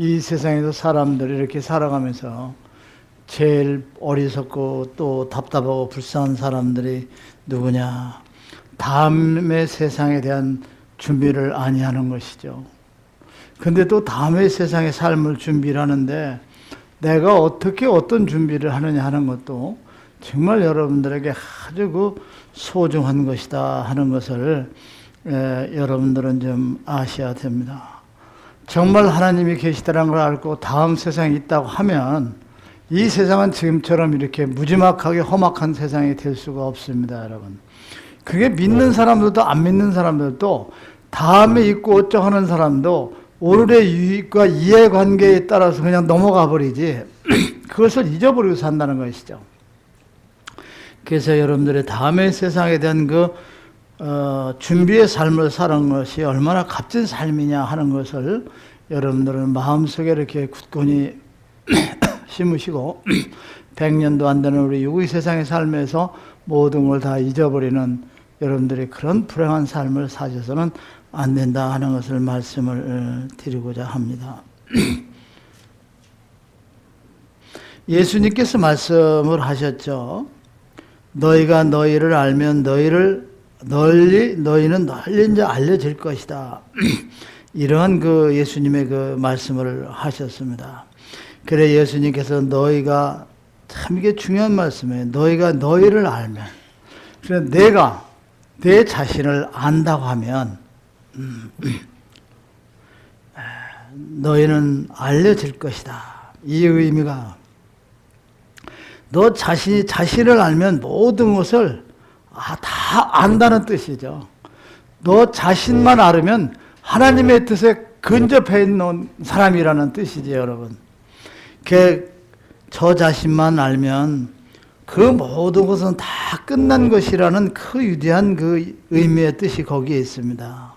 이 세상에서 사람들이 이렇게 살아가면서 제일 어리석고 또 답답하고 불쌍한 사람들이 누구냐? 다음의 세상에 대한 준비를 아니하는 것이죠. 근데 또 다음의 세상의 삶을 준비를 하는데 내가 어떻게 어떤 준비를 하느냐 하는 것도 정말 여러분들에게 아주 그 소중한 것이다 하는 것을 여러분들은 좀 아셔야 됩니다. 정말 하나님이 계시다는 걸 알고 다음 세상이 있다고 하면 이 세상은 지금처럼 이렇게 무지막하게 험악한 세상이 될 수가 없습니다, 여러분. 그게 믿는 사람들도 안 믿는 사람들도 다음에 있고 어쩌 하는 사람도 오늘의 유익과 이해관계에 따라서 그냥 넘어가 버리지 그것을 잊어버리고 산다는 것이죠. 그래서 여러분들의 다음의 세상에 대한 준비의 삶을 사는 것이 얼마나 값진 삶이냐 하는 것을 여러분들은 마음속에 이렇게 굳건히 심으시고 100년도 안 되는 우리 유구의 세상의 삶에서 모든 걸 다 잊어버리는 여러분들이 그런 불행한 삶을 사셔서는 안 된다 하는 것을 말씀을 드리고자 합니다. 예수님께서 말씀을 하셨죠. 너희가 너희를 알면 너희는 널리 이제 알려질 것이다. 이러한 예수님의 말씀을 하셨습니다. 그래 예수님께서 너희가 참 이게 중요한 말씀이에요. 너희가 너희를 알면, 그래 내가 내 자신을 안다고 하면 너희는 알려질 것이다. 이 의미가 너 자신이 자신을 알면 모든 것을 다 안다는 뜻이죠. 너 자신만 알으면 하나님의 뜻에 근접해 있는 사람이라는 뜻이죠, 여러분. 저 자신만 알면 그 모든 것은 다 끝난 것이라는 그 위대한 의미의 뜻이 거기에 있습니다.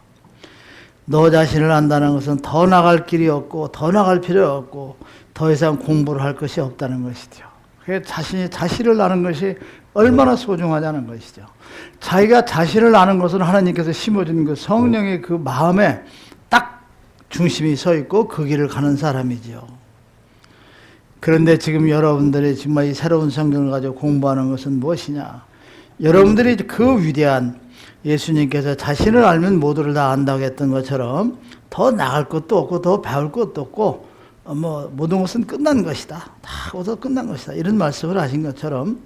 너 자신을 안다는 것은 더 나갈 길이 없고 더 나갈 필요 없고 더 이상 공부를 할 것이 없다는 것이죠. 자신이 자신을 아는 것이 얼마나 소중하냐는 것이죠. 자기가 자신을 아는 것은 하나님께서 심어준 성령의 마음에 딱 중심이 서 있고 그 길을 가는 사람이죠. 그런데 지금 여러분들이 정말 이 새로운 성경을 가지고 공부하는 것은 무엇이냐? 여러분들이 그 위대한 예수님께서 자신을 알면 모두를 다 안다고 했던 것처럼 더 나갈 것도 없고 더 배울 것도 없고 모든 것은 끝난 것이다. 다 거기서 끝난 것이다. 이런 말씀을 하신 것처럼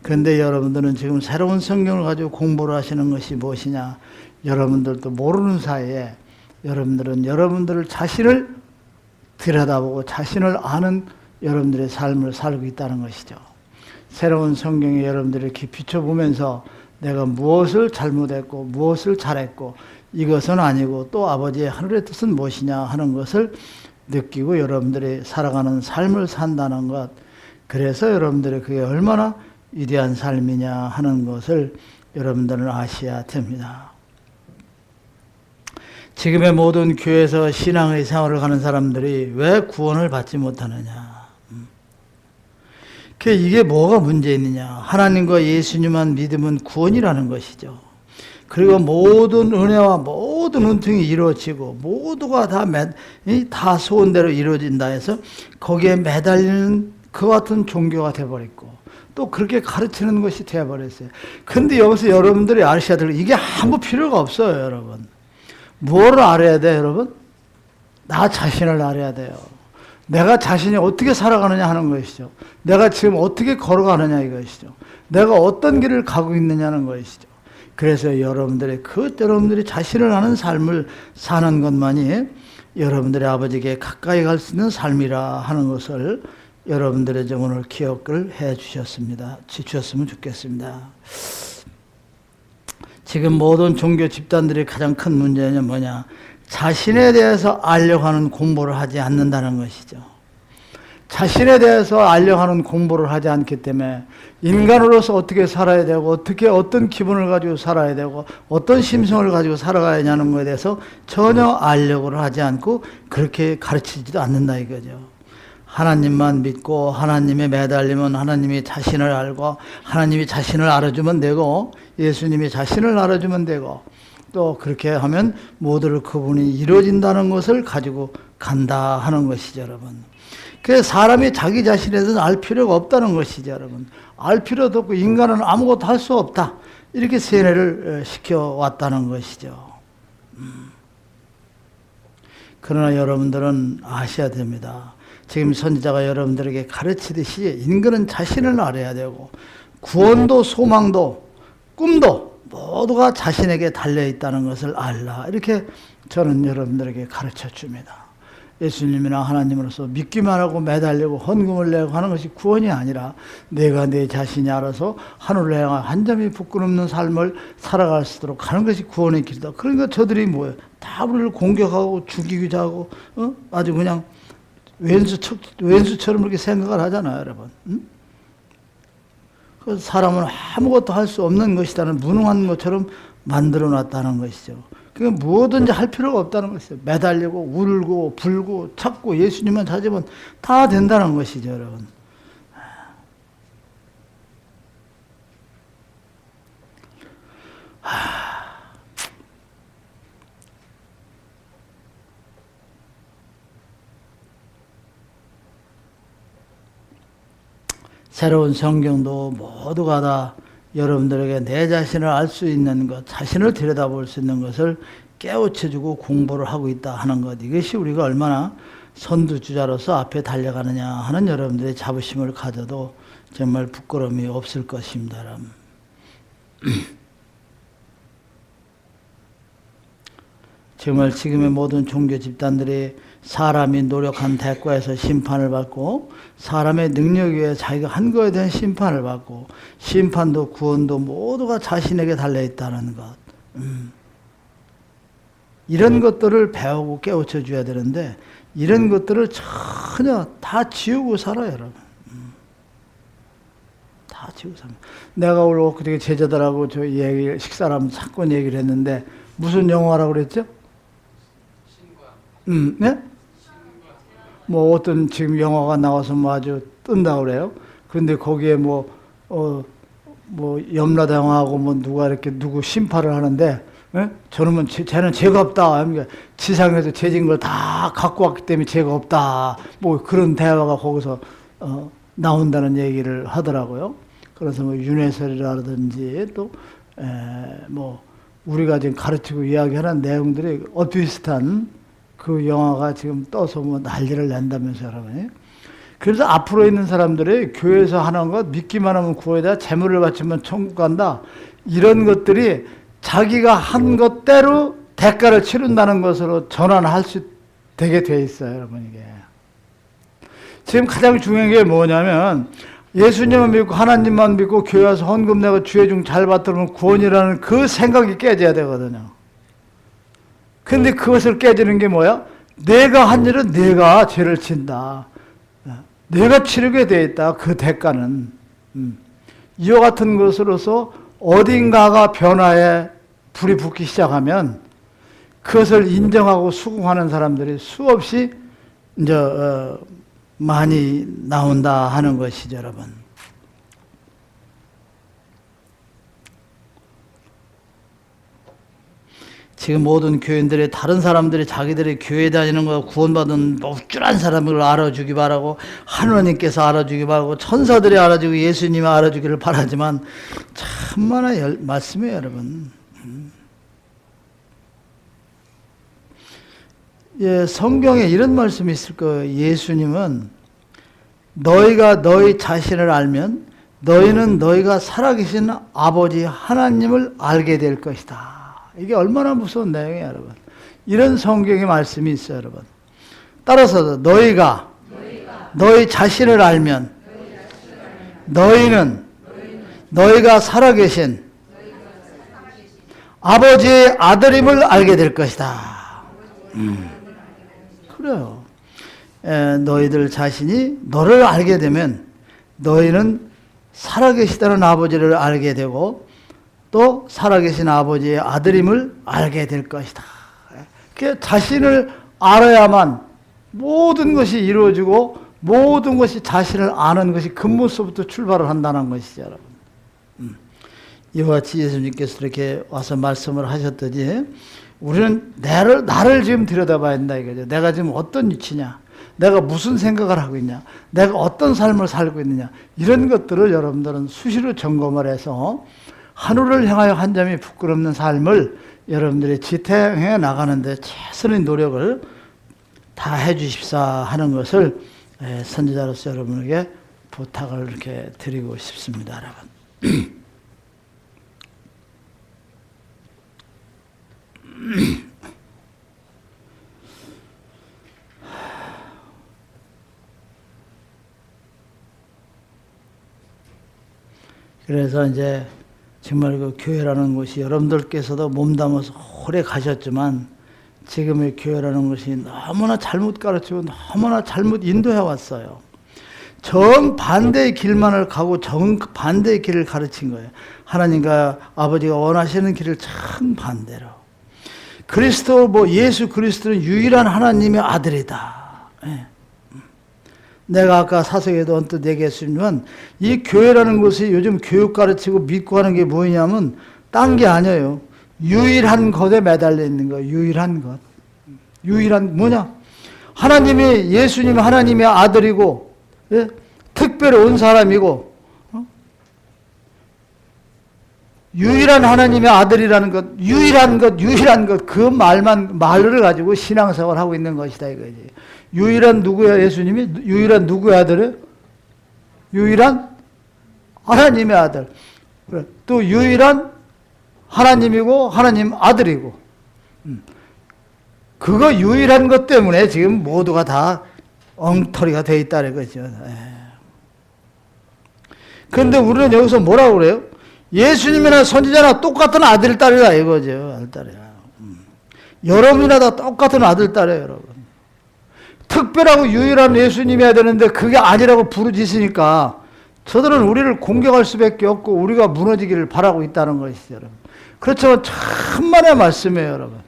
그런데 여러분들은 지금 새로운 성경을 가지고 공부를 하시는 것이 무엇이냐? 여러분들도 모르는 사이에 여러분들은 여러분들을 자신을 들여다보고 자신을 아는 여러분들의 삶을 살고 있다는 것이죠. 새로운 성경에 여러분들이 이렇게 비춰보면서 내가 무엇을 잘못했고 무엇을 잘했고 이것은 아니고 또 아버지의 하늘의 뜻은 무엇이냐 하는 것을 느끼고 여러분들이 살아가는 삶을 산다는 것, 그래서 여러분들이 그게 얼마나 위대한 삶이냐 하는 것을 여러분들은 아셔야 됩니다. 지금의 모든 교회에서 신앙의 생활을 가는 사람들이 왜 구원을 받지 못하느냐? 이게 뭐가 문제 있느냐? 하나님과 예수님만 믿으면 구원이라는 것이죠. 그리고 모든 은혜와 모든 은총이 이루어지고 모두가 다 소원대로 이루어진다 해서 거기에 매달리는 그 같은 종교가 되어버렸고 또 그렇게 가르치는 것이 되어버렸어요. 근데 여기서 여러분들이 아셔야 될 이게 아무 필요가 없어요, 여러분. 무엇을 알아야 돼요, 여러분? 나 자신을 알아야 돼요. 내가 자신이 어떻게 살아가느냐 하는 것이죠. 내가 지금 어떻게 걸어가느냐 이것이죠. 내가 어떤 길을 가고 있느냐는 것이죠. 그래서 여러분들이 자신을 아는 삶을 사는 것만이 여러분들의 아버지께 가까이 갈 수 있는 삶이라 하는 것을 여러분들의 좀 오늘 기억을 해 주셨으면 좋겠습니다. 지금 모든 종교 집단들의 가장 큰 문제는 뭐냐? 자신에 대해서 알려고 하는 공부를 하지 않는다는 것이죠. 자신에 대해서 알려고 하는 공부를 하지 않기 때문에 인간으로서 어떻게 살아야 되고 어떤 기분을 가지고 살아야 되고 어떤 심성을 가지고 살아가야 하냐는 것에 대해서 전혀 알려고를 하지 않고 그렇게 가르치지도 않는다 이거죠. 하나님만 믿고 하나님에 매달리면 하나님이 자신을 알고 하나님이 자신을 알아주면 되고 예수님이 자신을 알아주면 되고 또 그렇게 하면 모두를 그분이 이루어진다는 것을 가지고 간다 하는 것이죠, 여러분. 그래서 사람이 자기 자신에 대해서 알 필요가 없다는 것이죠, 여러분. 알 필요도 없고 인간은 아무것도 할 수 없다. 이렇게 세뇌를 시켜왔다는 것이죠. 그러나 여러분들은 아셔야 됩니다. 지금 선지자가 여러분들에게 가르치듯이 인간은 자신을 알아야 되고 구원도 소망도 꿈도 모두가 자신에게 달려있다는 것을 알라. 이렇게 저는 여러분들에게 가르쳐 줍니다. 예수님이나 하나님으로서 믿기만 하고 매달리고 헌금을 내고 하는 것이 구원이 아니라 내가 내 자신이 알아서 하늘을 향한 한 점이 부끄럼 없는 삶을 살아갈 수 있도록 하는 것이 구원의 길이다. 그러니까 저들이 뭐예요? 다 우리를 공격하고 죽이기도 하고 아주 그냥 왼수처럼 그렇게 생각을 하잖아요, 여러분. 그래서 사람은 아무것도 할 수 없는 것이다는 무능한 것처럼 만들어 놨다는 것이죠. 그러니까 무엇든지 할 필요가 없다는 것이죠. 매달리고 울고 불고 찾고 예수님만 찾으면 다 된다는 것이죠, 여러분. 새로운 성경도 모두가 다 여러분들에게 내 자신을 알 수 있는 것, 자신을 들여다볼 수 있는 것을 깨우쳐주고 공부를 하고 있다 하는 것. 이것이 우리가 얼마나 선두주자로서 앞에 달려가느냐 하는 여러분들의 자부심을 가져도 정말 부끄러움이 없을 것입니다, 여러분. 정말 지금의 모든 종교 집단들이 사람이 노력한 대가에서 심판을 받고 사람의 능력에 의해 자기가 한 거에 대한 심판을 받고 심판도 구원도 모두가 자신에게 달려있다는 것. 이런 것들을 배우고 깨우쳐 줘야 되는데 이런 것들을 전혀 다 지우고 살아요, 여러분. 다 지우고 삽니다. 내가 오늘 엊그제 제자들하고 저 식사를 하면 잠깐 얘기를 했는데 무슨 영화라고 그랬죠? 네? 뭐 어떤 지금 영화가 나와서 뭐 아주 뜬다고 그래요. 그런데 거기에 뭐 염라대왕하고 뭐 누가 이렇게 누구 심판을 하는데, 예? 저는 쟤는 죄가 없다. 그러니까 지상에서 죄진 걸 다 갖고 왔기 때문에 죄가 없다. 뭐 그런 대화가 거기서 나온다는 얘기를 하더라고요. 그래서 뭐 윤회설이라든지 또 뭐 우리가 지금 가르치고 이야기하는 내용들이 비슷한 그 영화가 지금 떠서 뭐 난리를 낸다면서 여러분. 그래서 앞으로 있는 사람들이 교회에서 하는 것 믿기만 하면 구원이다. 재물을 바치면 천국 간다. 이런 것들이 자기가 한 것대로 대가를 치른다는 것으로 전환할 수 되게 돼 있어요, 여러분. 이게 지금 가장 중요한 게 뭐냐면 예수님을 믿고 하나님만 믿고 교회 와서 헌금 내고 주의 중 잘 받들면 구원이라는 그 생각이 깨져야 되거든요. 근데 그것을 깨지는 게 뭐야? 내가 한 일은 내가 죄를 진다. 내가 치르게 돼 있다. 그 대가는. 이와 같은 것으로서 어딘가가 변화에 불이 붙기 시작하면 그것을 인정하고 수긍하는 사람들이 수없이 이제 많이 나온다 하는 것이죠, 여러분. 지금 모든 교인들이 다른 사람들이 자기들이 교회 다니는 거 구원받은 목줄한 사람을 알아주기 바라고 하느님께서 알아주기 바라고 천사들이 알아주고 예수님이 알아주기를 바라지만 참만한 말씀이에요, 여러분. 예, 성경에 이런 말씀이 있을 거예요. 예수님은 너희가 너희 자신을 알면 너희는 너희가 살아계신 아버지 하나님을 알게 될 것이다. 이게 얼마나 무서운 내용이에요, 여러분. 이런 성경의 말씀이 있어요, 여러분. 따라서 너희가 너희 자신을 알면 너희는 너희가 살아계신 아버지의 아들임을 알게 될 것이다. 그래요. 너희들 자신이 너를 알게 되면 너희는 살아계시다는 아버지를 알게 되고 또 살아계신 아버지의 아들임을 알게 될 것이다. 그 자신을 알아야만 모든 것이 이루어지고 모든 것이 자신을 아는 것이 근본서부터 출발을 한다는 것이죠, 여러분. 이와 같이 예수님께서 이렇게 와서 말씀을 하셨더니 우리는 나를 지금 들여다봐야 된다 이거죠. 내가 지금 어떤 위치냐, 내가 무슨 생각을 하고 있냐, 내가 어떤 삶을 살고 있느냐, 이런 것들을 여러분들은 수시로 점검을 해서 하늘을 향하여 한 점이 부끄럽는 삶을 여러분들이 지탱해 나가는데 최선의 노력을 다 해주십사 하는 것을 선지자로서 여러분에게 부탁을 이렇게 드리고 싶습니다, 여러분. 그래서 이제 정말 그 교회라는 곳이 여러분들께서도 몸담아서 오래 가셨지만 지금의 교회라는 것이 너무나 잘못 가르치고 너무나 잘못 인도해 왔어요. 정반대의 길만을 가고 정반대의 길을 가르친 거예요. 하나님과 아버지가 원하시는 길을 정반대로. 예수 그리스도는 유일한 하나님의 아들이다. 예. 내가 아까 사석에도 언뜻 얘기했지만 이 교회라는 것이 요즘 교육 가르치고 믿고 하는 게 뭐냐면 딴 게 아니에요. 유일한 것에 매달려 있는 거예요. 유일한 것. 유일한 뭐냐? 예수님이 하나님의 아들이고, 예? 특별히 온 사람이고, 유일한 하나님의 아들이라는 것, 유일한 것, 그 말을 가지고 신앙생활을 하고 있는 것이다 이거지. 유일한 누구야, 예수님이? 유일한 누구의 아들이에요? 유일한 하나님의 아들. 또 유일한 하나님이고, 하나님 아들이고. 그거 유일한 것 때문에 지금 모두가 다 엉터리가 돼 있다는 거죠. 그런데 우리는 여기서 뭐라고 그래요? 예수님이나 선지자나 똑같은 아들, 딸이다 이거죠. 아들, 딸이야. 여러분이나 다 똑같은 아들, 딸이에요, 여러분. 특별하고 유일한 예수님이어야 되는데 그게 아니라고 부르짖으니까 저들은 우리를 공격할 수밖에 없고 우리가 무너지기를 바라고 있다는 것이죠, 여러분. 그렇지만 천만의 말씀이에요, 여러분.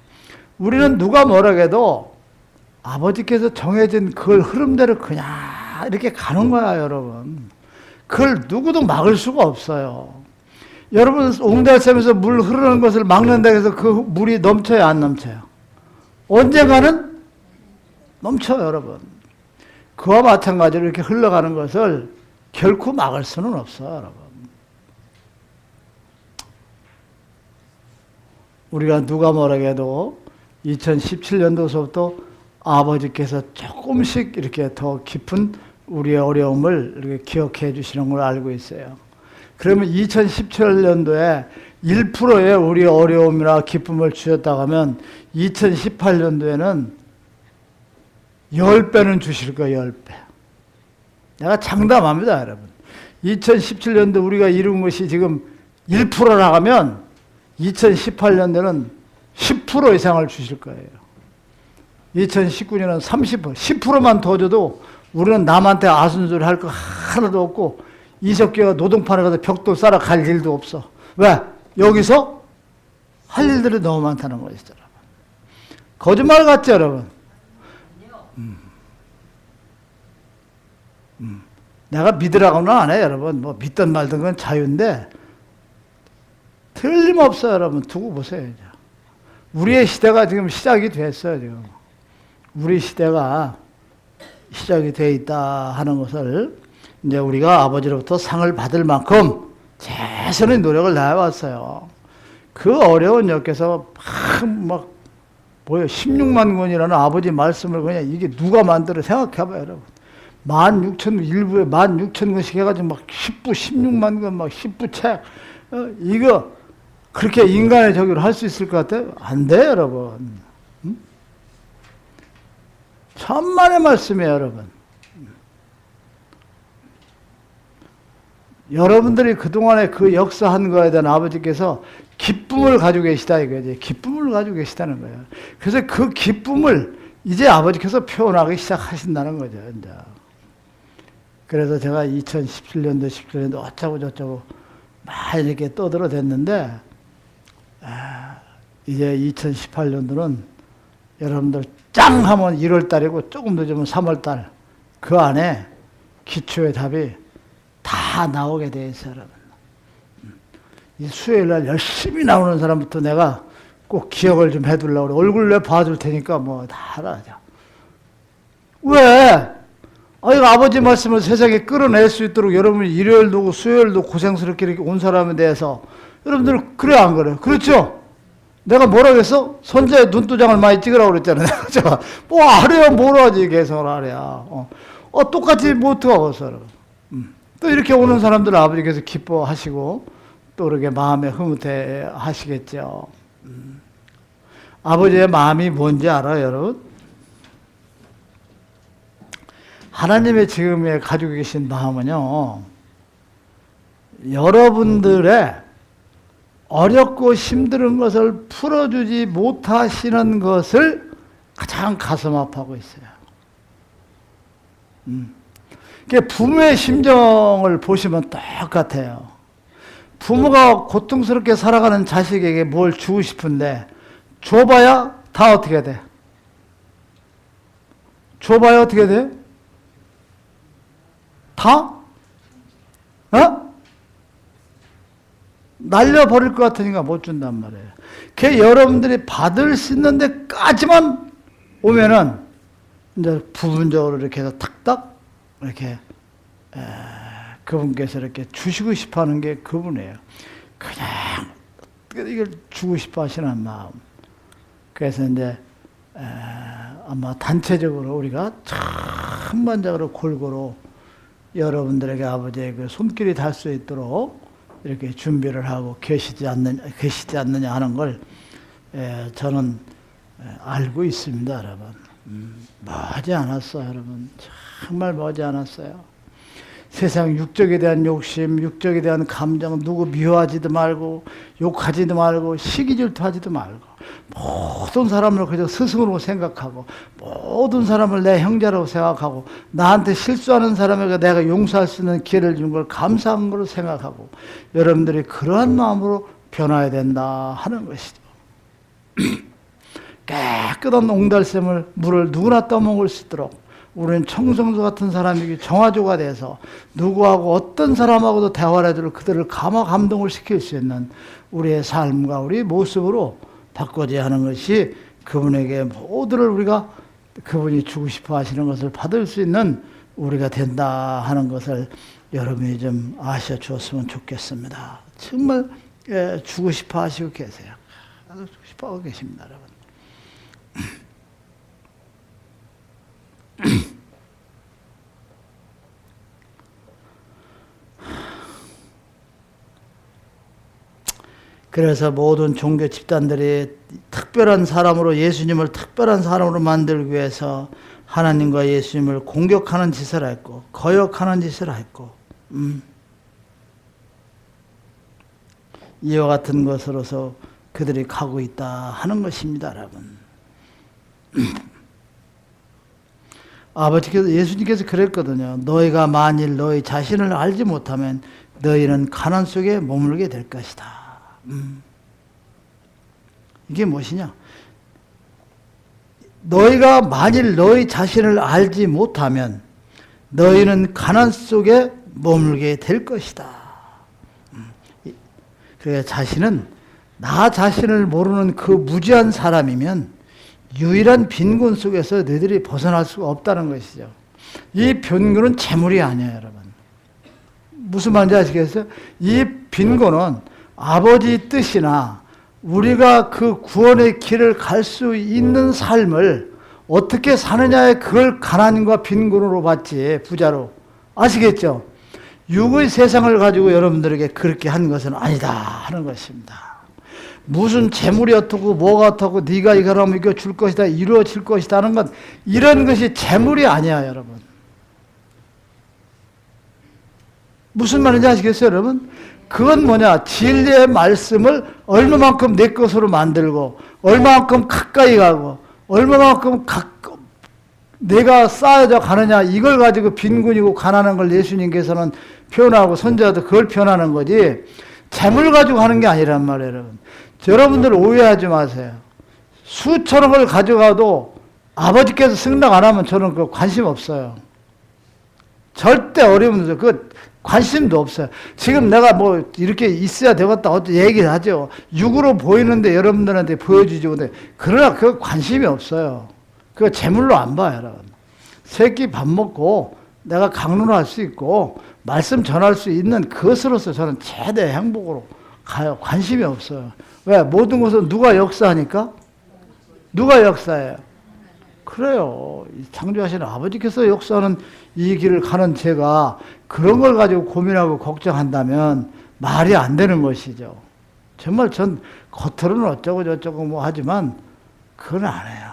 우리는 누가 뭐라고 해도 아버지께서 정해진 그 흐름대로 그냥 이렇게 가는 거야, 여러분. 그걸 누구도 막을 수가 없어요. 여러분, 옹달샘에서 물 흐르는 것을 막는다 해서 그 물이 넘쳐요, 안 넘쳐요? 언젠가는 넘쳐요, 여러분. 그와 마찬가지로 이렇게 흘러가는 것을 결코 막을 수는 없어요, 여러분. 우리가 누가 뭐라고 해도 2017년도서부터 아버지께서 조금씩 이렇게 더 깊은 우리의 어려움을 이렇게 기억해 주시는 걸 알고 있어요. 그러면 2017년도에 1%의 우리 어려움이나 기쁨을 주셨다고 하면 2018년도에는 10배는 주실 거예요, 10배. 내가 장담합니다, 여러분. 2017년도 우리가 이룬 것이 지금 1% 나가면 2018년도는 10% 이상을 주실 거예요. 2019년은 30%, 10%만 더 줘도 우리는 남한테 아순소리 할 거 하나도 없고 이석기가 노동판에 가서 벽돌 쌓아 갈 일도 없어. 왜? 여기서 할 일들이 너무 많다는 것이죠, 여러분. 거짓말 같죠, 여러분? 내가 믿으라고는 안 해, 여러분. 뭐 믿든 말든 건 자유인데 틀림없어요, 여러분. 두고 보세요, 이제. 우리의 시대가 지금 시작이 됐어요, 지금. 우리 시대가 시작이 돼 있다 하는 것을 이제 우리가 아버지로부터 상을 받을 만큼 최선의 노력을 다해왔어요. 그 어려운 역에서 막 16만 권이라는 아버지 말씀을 그냥 이게 누가 만들어 생각해봐요, 여러분. 16,000, 일부에 16,000권씩 해가지고 막 10부, 16만 권, 막 10부 책. 이거 그렇게 인간의 저기로 할 수 있을 것 같아요? 안 돼요, 여러분. 천만의 말씀이에요, 여러분. 여러분들이 그동안에 그 역사한 거에 대한 아버지께서 기쁨을 가지고 계시다 이거지. 기쁨을 가지고 계시다는 거예요. 그래서 그 기쁨을 이제 아버지께서 표현하기 시작하신다는 거죠, 이제. 그래서 제가 2017년도, 17년도 어쩌고 저쩌고 막 이렇게 떠들어댔는데, 이제 2018년도는 여러분들 짱 하면 1월 달이고 조금 늦으면 3월 달, 그 안에 기초의 답이 다 나오게 돼 있어요, 여러분. 이 수요일 날 열심히 나오는 사람부터 내가 꼭 기억을 좀 해두려고 그래. 얼굴 내 봐줄 테니까 뭐 다 알아자. 왜? 이거 아버지 말씀을 세상에 끌어낼 수 있도록 여러분이 일요일도 수요일도 고생스럽게 이렇게 온 사람에 대해서 여러분들 그래 안 그래요? 그렇죠? 내가 뭐라고 했어? 손자의 눈도장을 많이 찍으라고 그랬잖아요. 제가 뭐 하래요? 뭘 하지? 개성을 하랴. 똑같이 못하고서. 또 이렇게 오는 사람들 아버지께서 기뻐하시고 또 그렇게 마음에 흐뭇해 하시겠죠. 아버지의 마음이 뭔지 알아요, 여러분? 하나님의 지금에 가지고 계신 마음은요, 여러분들의 어렵고 힘든 것을 풀어주지 못하시는 것을 가장 가슴 아파하고 있어요. 부모의 심정을 보시면 똑같아요. 부모가 고통스럽게 살아가는 자식에게 뭘 주고 싶은데 줘봐야 다 어떻게 돼? 줘봐야 어떻게 돼? 다? 날려버릴 것 같으니까 못 준단 말이에요. 그 여러분들이 받을 수 있는 데까지만 오면은 이제 부분적으로 이렇게 해서 탁탁 이렇게 그분께서 이렇게 주시고 싶어 하는 게 그분이에요. 그냥 이걸 주고 싶어 하시는 마음. 그래서 이제 아마 단체적으로 우리가 천만적으로 골고루 여러분들에게 아버지의 그 손길이 닿을 수 있도록 이렇게 준비를 하고 계시지 않느냐 하는 걸 저는 알고 있습니다, 여러분. 머지 않았어요, 여러분. 정말 머지 않았어요. 세상 육적에 대한 욕심, 육적에 대한 감정, 누구 미워하지도 말고, 욕하지도 말고, 시기 질투하지도 말고, 모든 사람을 그저 스승으로 생각하고, 모든 사람을 내 형제라고 생각하고, 나한테 실수하는 사람에게 내가 용서할 수 있는 기회를 준 걸 감사한 걸로 생각하고, 여러분들이 그러한 마음으로 변화해야 된다 하는 것이죠. 깨끗한 옹달샘을, 물을 누구나 떠먹을 수 있도록 우리는 청성소 같은 사람이기 정화조가 돼서 누구하고 어떤 사람하고도 대화를 해도 그들을 감동을 시킬 수 있는 우리의 삶과 우리 모습으로 바꿔야 하는 것이 그분에게 모두를 우리가 그분이 주고 싶어 하시는 것을 받을 수 있는 우리가 된다 하는 것을 여러분이 좀 아셔 주었으면 좋겠습니다. 정말 주고 싶어 하시고 계세요. 주고 싶어 하고 계십니다, 여러분. 그래서 모든 종교 집단들이 특별한 사람으로 예수님을 특별한 사람으로 만들기 위해서 하나님과 예수님을 공격하는 짓을 했고 거역하는 짓을 했고 이와 같은 것으로서 그들이 가고 있다 하는 것입니다, 여러분. 아버지께서 예수님께서 그랬거든요. 너희가 만일 너희 자신을 알지 못하면 너희는 가난 속에 머물게 될 것이다. 이게 무엇이냐? 너희가 만일 너희 자신을 알지 못하면 너희는 가난 속에 머물게 될 것이다. 그래 자신은 나 자신을 모르는 그 무지한 사람이면 유일한 빈곤 속에서 너희들이 벗어날 수가 없다는 것이죠. 이 빈곤은 재물이 아니에요, 여러분. 무슨 말인지 아시겠어요? 이 빈곤은 아버지 뜻이나 우리가 그 구원의 길을 갈 수 있는 삶을 어떻게 사느냐에 그걸 가난과 빈곤으로 받지, 부자로. 아시겠죠? 육의 세상을 가지고 여러분들에게 그렇게 한 것은 아니다 하는 것입니다. 무슨 재물이 어떻고 뭐가 어떻고 네가 이거 하면 이거 줄 것이다, 이루어질 것이다 하는 건 이런 것이 재물이 아니야, 여러분. 무슨 말인지 아시겠어요, 여러분? 그건 뭐냐? 진리의 말씀을 얼마만큼 내 것으로 만들고 얼마만큼 가까이 가고 얼마만큼 내가 쌓여져 가느냐, 이걸 가지고 빈곤이고 가난한 걸 예수님께서는 표현하고 선지자도 그걸 표현하는 거지 재물 가지고 하는 게 아니란 말이에요, 여러분. 여러분들 오해하지 마세요. 수천억을 가져가도 아버지께서 승낙 안 하면 저는 그 관심 없어요. 절대 어려운 그 관심도 없어요. 지금 내가 뭐 이렇게 있어야 되겠다 어떤 얘기를 하죠. 육으로 보이는데 여러분들한테 보여주지 못해. 그러나 그 관심이 없어요. 그거 재물로 안 봐요, 여러분. 새끼 밥 먹고 내가 강론할 수 있고 말씀 전할 수 있는 그것으로서 저는 최대 행복으로 가요. 관심이 없어요. 왜? 모든 것은 누가 역사하니까? 누가 역사해요? 그래요. 창조하시는 아버지께서 역사하는 이 길을 가는 제가 그런 걸 가지고 고민하고 걱정한다면 말이 안 되는 것이죠. 정말 전 겉으로는 어쩌고 저쩌고 뭐 하지만 그건 안 해요.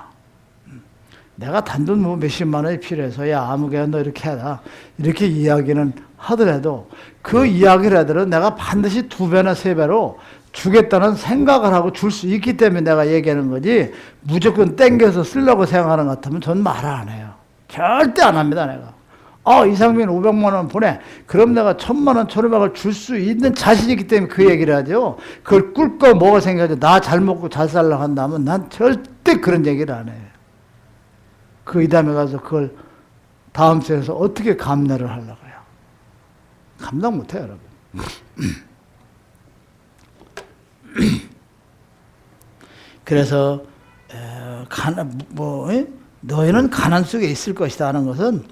내가 단돈 뭐 몇십만 원이 필요해서 야 아무개야 너 이렇게 해라 이렇게 이야기는 하더라도 그 이야기를 하더라도 내가 반드시 2배나 3배로 주겠다는 생각을 하고 줄 수 있기 때문에 내가 얘기하는 거지 무조건 땡겨서 쓰려고 생각하는 것 같으면 전 말 안 해요. 절대 안 합니다 내가. 이상민 500만 원 보내. 그럼 내가 1000만 원 1500을 줄 수 있는 자신이 있기 때문에 그 얘기를 하죠. 그걸 꿀꺽 먹을 생각하죠. 나 잘 먹고 잘 살려고 한다면 난 절대 그런 얘기를 안 해요. 그 다음에 가서 그걸 다음 주에서 어떻게 감내를 하려고요. 감당 못해요 여러분. 그래서 너희는 가난 속에 있을 것이다 하는 것은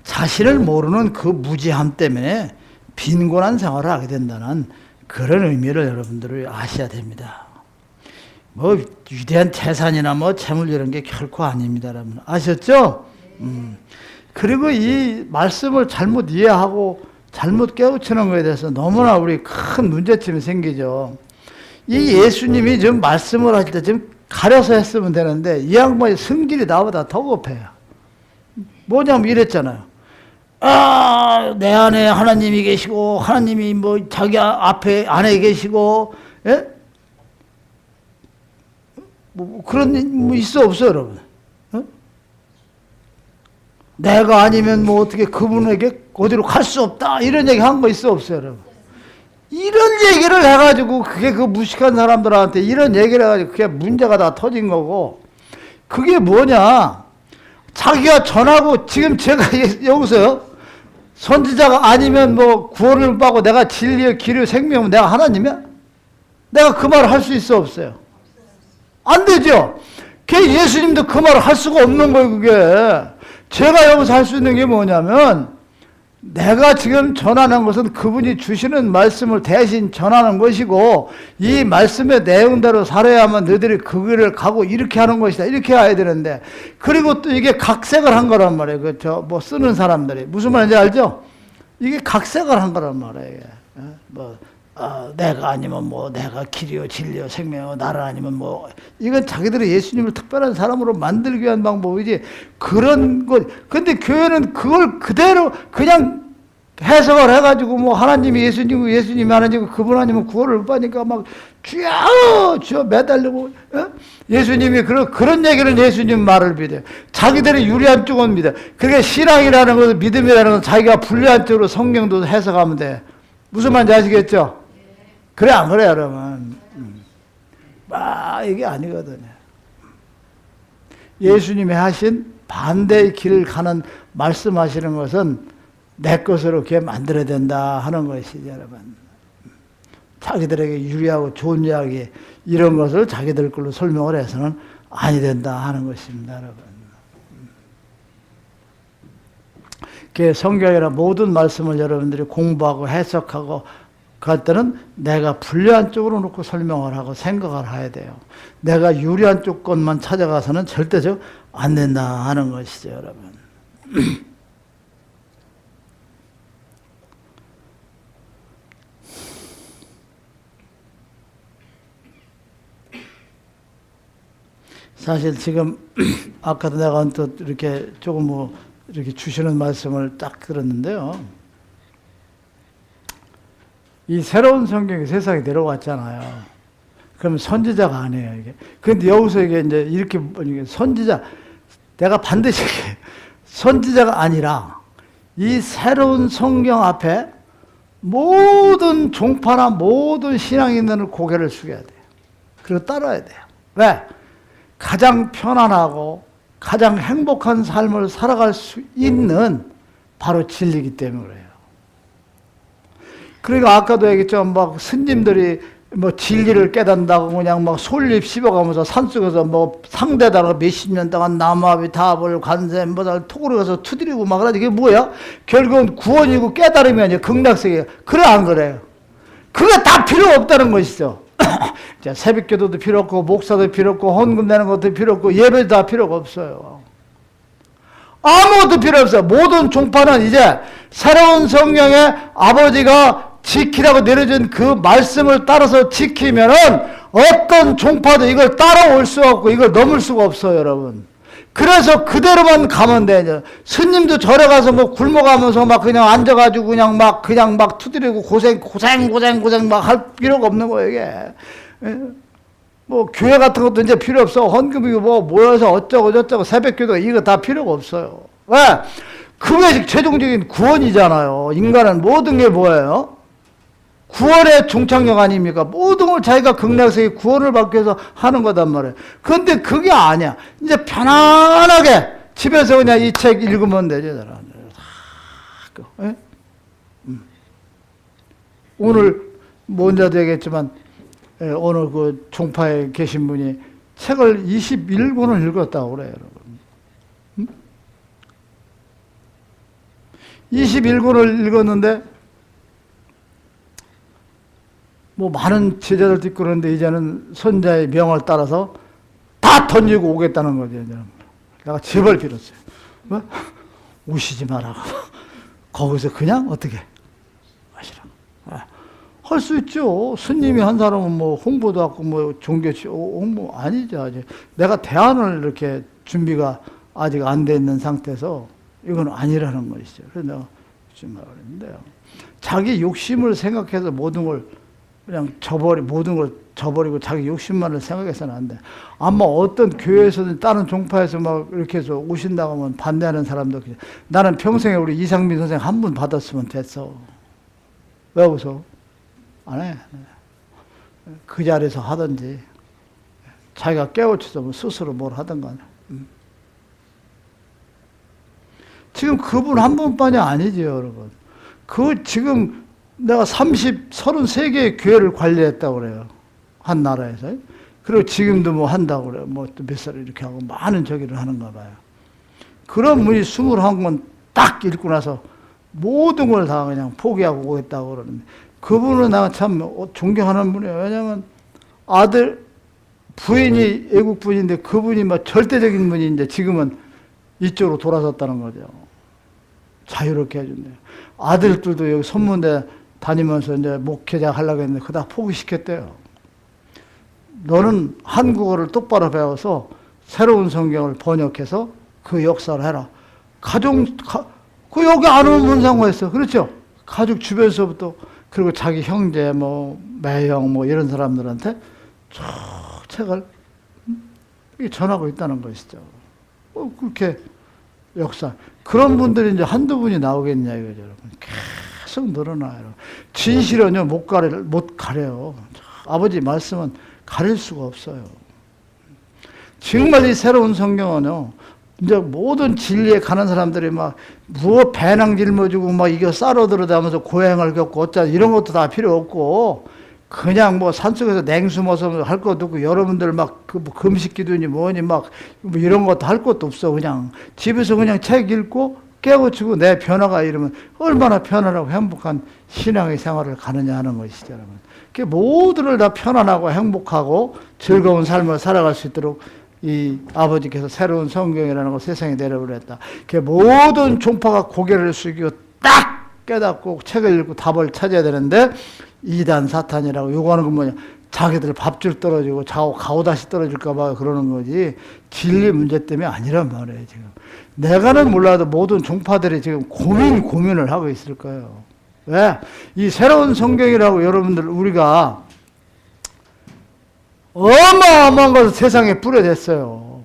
자신을 모르는 그 무지함 때문에 빈곤한 생활을 하게 된다는 그런 의미를 여러분들이 아셔야 됩니다. 뭐 위대한 재산이나 뭐 재물 이런 게 결코 아닙니다, 여러분. 아셨죠? 그리고 이 말씀을 잘못 이해하고 잘못 깨우치는 것에 대해서 너무나 우리 큰 문제점이 생기죠. 이 예수님이 지금 말씀을 하실 때 지금 가려서 했으면 되는데 이 양반이 성질이 나보다 더 급해요. 뭐냐면 이랬잖아요. 내 안에 하나님이 계시고 하나님이 뭐 자기 앞에 안에 계시고 예? 뭐 그런 뭐 있어 없어요, 여러분? 어? 내가 아니면 뭐 어떻게 그분에게 어디로 갈 수 없다 이런 얘기 한 거 있어 없어요, 여러분? 이런 얘기를 해가지고 그게 그 무식한 사람들한테 이런 얘기를 해가지고 그게 문제가 다 터진 거고 그게 뭐냐? 자기가 전하고 지금 제가 여기서요 선지자가 아니면 뭐 구원을 받고 내가 진리의 길의 생명이면 내가 하나님이야? 내가 그 말을 할 수 있어 없어요? 안 되죠. 그 예수님도 그 말을 할 수가 없는 거예요. 그게 제가 여기서 할 수 있는 게 뭐냐면 내가 지금 전하는 것은 그분이 주시는 말씀을 대신 전하는 것이고 이 말씀의 내용대로 살아야만 너희들이 그 길을 가고 이렇게 하는 것이다. 이렇게 해야 되는데 그리고 또 이게 각색을 한 거란 말이에요. 그 뭐 쓰는 사람들이 무슨 말인지 알죠? 이게 각색을 한 거란 말이에요. 내가 아니면 뭐 내가 길이요 진리요 생명이요 나를 아니면 뭐 이건 자기들이 예수님을 특별한 사람으로 만들기 위한 방법이지 그런 것. 근데 교회는 그걸 그대로 그냥 해석을 해가지고 뭐 하나님이 예수님이고 예수님이 하나님이고 그분 아니면 구원을 못 받으니까 막 주여 매달리고 예수님이 그런 얘기는 예수님 말을 믿어요. 자기들이 유리한 쪽은 믿어요. 그게 신앙이라는 것은 믿음이라는 것은 자기가 불리한 쪽으로 성경도 해석하면 돼. 무슨 말인지 아시겠죠? 그래 안 그래 여러분? 이게 아니거든요. 예수님이 하신 반대의 길을 가는 말씀하시는 것은 내 것으로 이렇게 만들어야 된다 하는 것이죠 여러분. 자기들에게 유리하고 좋은 이야기 이런 것을 자기들 걸로 설명을 해서는 아니 된다 하는 것입니다 여러분. 성경이나 모든 말씀을 여러분들이 공부하고 해석하고 갈 때는 내가 불리한 쪽으로 놓고 설명을 하고 생각을 해야 돼요. 내가 유리한 쪽 것만 찾아가서는 절대적 안 된다 하는 것이죠, 여러분. 사실 지금 아까도 내가 또 이렇게 조금 뭐 이렇게 주시는 말씀을 딱 들었는데요. 이 새로운 성경이 세상에 내려왔잖아요. 그럼 선지자가 아니에요, 이게. 근데 여기서 이게 이제 이렇게 선지자, 내가 반드시 선지자가 아니라 이 새로운 성경 앞에 모든 종파나 모든 신앙인들은 고개를 숙여야 돼요. 그리고 따라야 돼요. 왜? 가장 편안하고 가장 행복한 삶을 살아갈 수 있는 바로 진리이기 때문에 그래요. 그러니까 아까도 얘기했지만 막 스님들이 뭐 진리를 깨닫는다고 그냥 막 솔잎 씹어가면서 산속에서 뭐 상대다가 몇십 년 동안 남아비 다불 관세음 보살 토굴에 가서 투드리고 막 그러지. 이게 뭐야? 결국은 구원이고 깨달음이 아니야. 극락세계야. 그래 안 그래요? 그게 다 필요 없다는 것이죠. 자, 새벽기도도 필요 없고 목사도 필요 없고 헌금 내는 것도 필요 없고 예배도 다 필요가 없어요. 아무것도 필요 없어요. 모든 종파는 이제 새로운 성령의 아버지가 지키라고 내려준 그 말씀을 따라서 지키면은 어떤 종파도 이걸 따라올 수가 없고 이걸 넘을 수가 없어요, 여러분. 그래서 그대로만 가면 돼. 스님도 절에 가서 뭐 굶어가면서 막 그냥 앉아가지고 그냥 막 투드리고 고생 막 할 필요가 없는 거예요, 이게. 뭐 교회 같은 것도 이제 필요 없어. 헌금이 뭐 모여서 어쩌고 저쩌고 새벽기도 이거 다 필요가 없어요. 왜? 그게 최종적인 구원이잖아요. 인간은 모든 게 뭐예요? 구원의 종착역 아닙니까? 모든 걸 자기가 극락세계 구원을 받기 위해서 하는 거단 말이에요. 그런데 그게 아니야. 이제 편안하게 집에서 그냥 이 책 읽으면 되죠. 오늘 먼저 되겠지만 오늘 그 종파에 계신 분이 책을 21권을 읽었다고 그래요, 여러분. 21권을 읽었는데 뭐 많은 제자들도 있고 그러는데 이제는 선자의 명을 따라서 다 던지고 오겠다는 거죠. 내가 제발 빌었어요. 뭐? 오시지 마라. 거기서 그냥 어떻게 하시라. 할 수 있죠. 스님이 한 사람은 뭐 홍보도 하고 뭐 종교 홍보 아니죠. 아직 내가 대안을 이렇게 준비가 아직 안 돼 있는 상태에서 이건 아니라는 것이죠. 그래서 내가 오지 마라 그랬는데요. 자기 욕심을 생각해서 모든 걸 그냥 모든 걸 저버리고 자기 욕심만을 생각해서는 안 돼. 아마 어떤 교회에서든 다른 종파에서 막 이렇게 해서 오신다고 하면 반대하는 사람도 나는 평생에 우리 이상민 선생 한 분 받았으면 됐어. 왜 웃어? 안 해. 그 자리에서 하든지 자기가 깨우쳐서 뭐 스스로 뭘 하든가. 지금 그분 한 분만이 아니죠, 여러분. 그 지금 내가 33개의 교회를 관리했다고 그래요. 한 나라에서. 그리고 지금도 뭐 한다고 그래요. 뭐 또 몇 살 이렇게 하고 많은 저기를 하는가 봐요. 그런 분이 21권 딱 읽고 나서 모든 걸 다 그냥 포기하고 오겠다고 그러는데 그분은 내가 참 존경하는 분이에요. 왜냐면 부인이 외국 분인데 그분이 막 절대적인 분이 이제 지금은 이쪽으로 돌아섰다는 거죠. 자유롭게 해준대요. 아들들도 여기 선문대 다니면서 이제 목회자 하려고 했는데 그다 포기시켰대요. 너는 한국어를 똑바로 배워서 새로운 성경을 번역해서 그 역사를 해라. 그 여기 안 오면 뭔 상관있어. 그렇죠? 가족 주변에서부터 그리고 자기 형제 매형 이런 사람들한테 쭉 책을 전하고 있다는 것이죠. 그렇게 역사. 그런 분들이 이제 한두 분이 나오겠냐 이거죠, 여러분. 계속 늘어나요. 진실은요, 못 가려요. 아버지 말씀은 가릴 수가 없어요. 정말 이 새로운 성경은요, 이제 모든 진리에 가는 사람들이 배낭 짊어지고 이거 싸러 들어다면서 고행을 겪고 어쩌 이런 것도 다 필요 없고, 그냥 산속에서 냉수 먹어서 할 것도 없고, 여러분들 금식 기도니 뭐니 이런 것도 할 것도 없어. 그냥 집에서 그냥 책 읽고 깨우치고 내 변화가 이러면 얼마나 편안하고 행복한 신앙의 생활을 가느냐 하는 것이죠, 여러분. 모두를 다 편안하고 행복하고 즐거운 삶을 살아갈 수 있도록 이 아버지께서 새로운 성경이라는 걸 세상에 내려보냈다. 모든 종파가 고개를 숙이고 딱 깨닫고 책을 읽고 답을 찾아야 되는데 이단 사탄이라고 요구하는 건 뭐냐? 자기들 밥줄 떨어지고 가오다시 떨어질까 봐 그러는 거지 진리 문제 때문에 아니란 말이에요. 지금 내가는 몰라도 모든 종파들이 지금 고민을 하고 있을 거예요. 왜? 이 새로운 성경이라고 여러분들 우리가 어마어마한 것을 세상에 뿌려댔어요.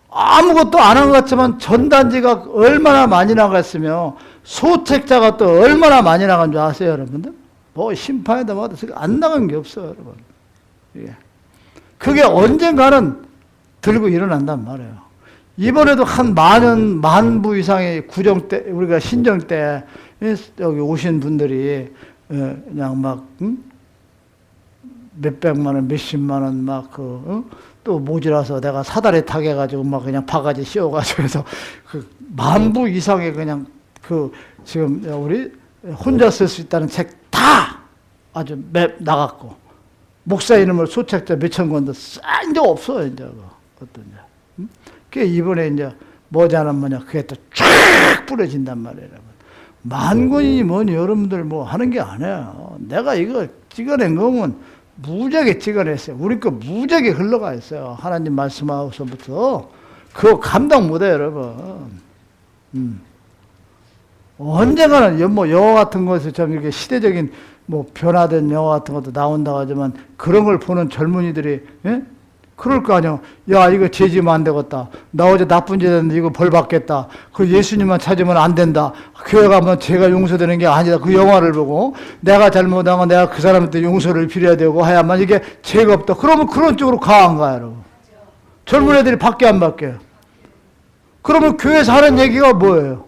아무것도 안 한 것 같지만 전단지가 얼마나 많이 나갔으며 소책자가 또 얼마나 많이 나간 줄 아세요, 여러분들? 심판에다 안 나간 게 없어요, 여러분. 예. 그게 언젠가는 들고 일어난단 말이에요. 이번에도 한 만부 이상의 구정 때, 우리가 신정 때 여기 오신 분들이 그냥 막 몇백만 원, 몇십만 원 막 또 모자라서 내가 사다리 타게 해가지고 막 그냥 바가지 씌워가지고 해서 그 만부 이상의 그냥 지금 우리 혼자 쓸 수 있다는 책 다 아주 나갔고 목사 이름을 소책자 몇천 권도 싼 적 없어 이제 어떤 그 이번에 이제 뭐냐면 뭐냐 그게 또 쫙 뿌려진단 말이에요. 만 권이니 뭐니 여러분들 뭐 하는 게 아니에요. 내가 이거 찍어낸 거면 무지하게 찍어냈어요. 우리 거 무지하게 흘러가 있어요. 하나님 말씀하고서부터 그거 감당 못해요, 여러분. 언젠가는 뭐 영화 같은 것에서 좀 이렇게 시대적인 뭐 변화된 영화 같은 것도 나온다고 하지만 그런 걸 보는 젊은이들이 그럴 거 아니야. 야 이거 죄 지으면 안 되겠다. 나 어제 나쁜 짓 했는데 이거 벌 받겠다. 그 예수님만 찾으면 안 된다. 교회 가면 죄가 용서되는 게 아니다. 그 영화를 보고 내가 잘못한 건 내가 그 사람한테 용서를 빌어야 되고 해야만 이게 죄가 없다. 그러면 그런 쪽으로 가 안 가요, 여러분. 젊은 애들이 밖에 안 바뀌어요. 그러면 교회에서 하는 얘기가 뭐예요?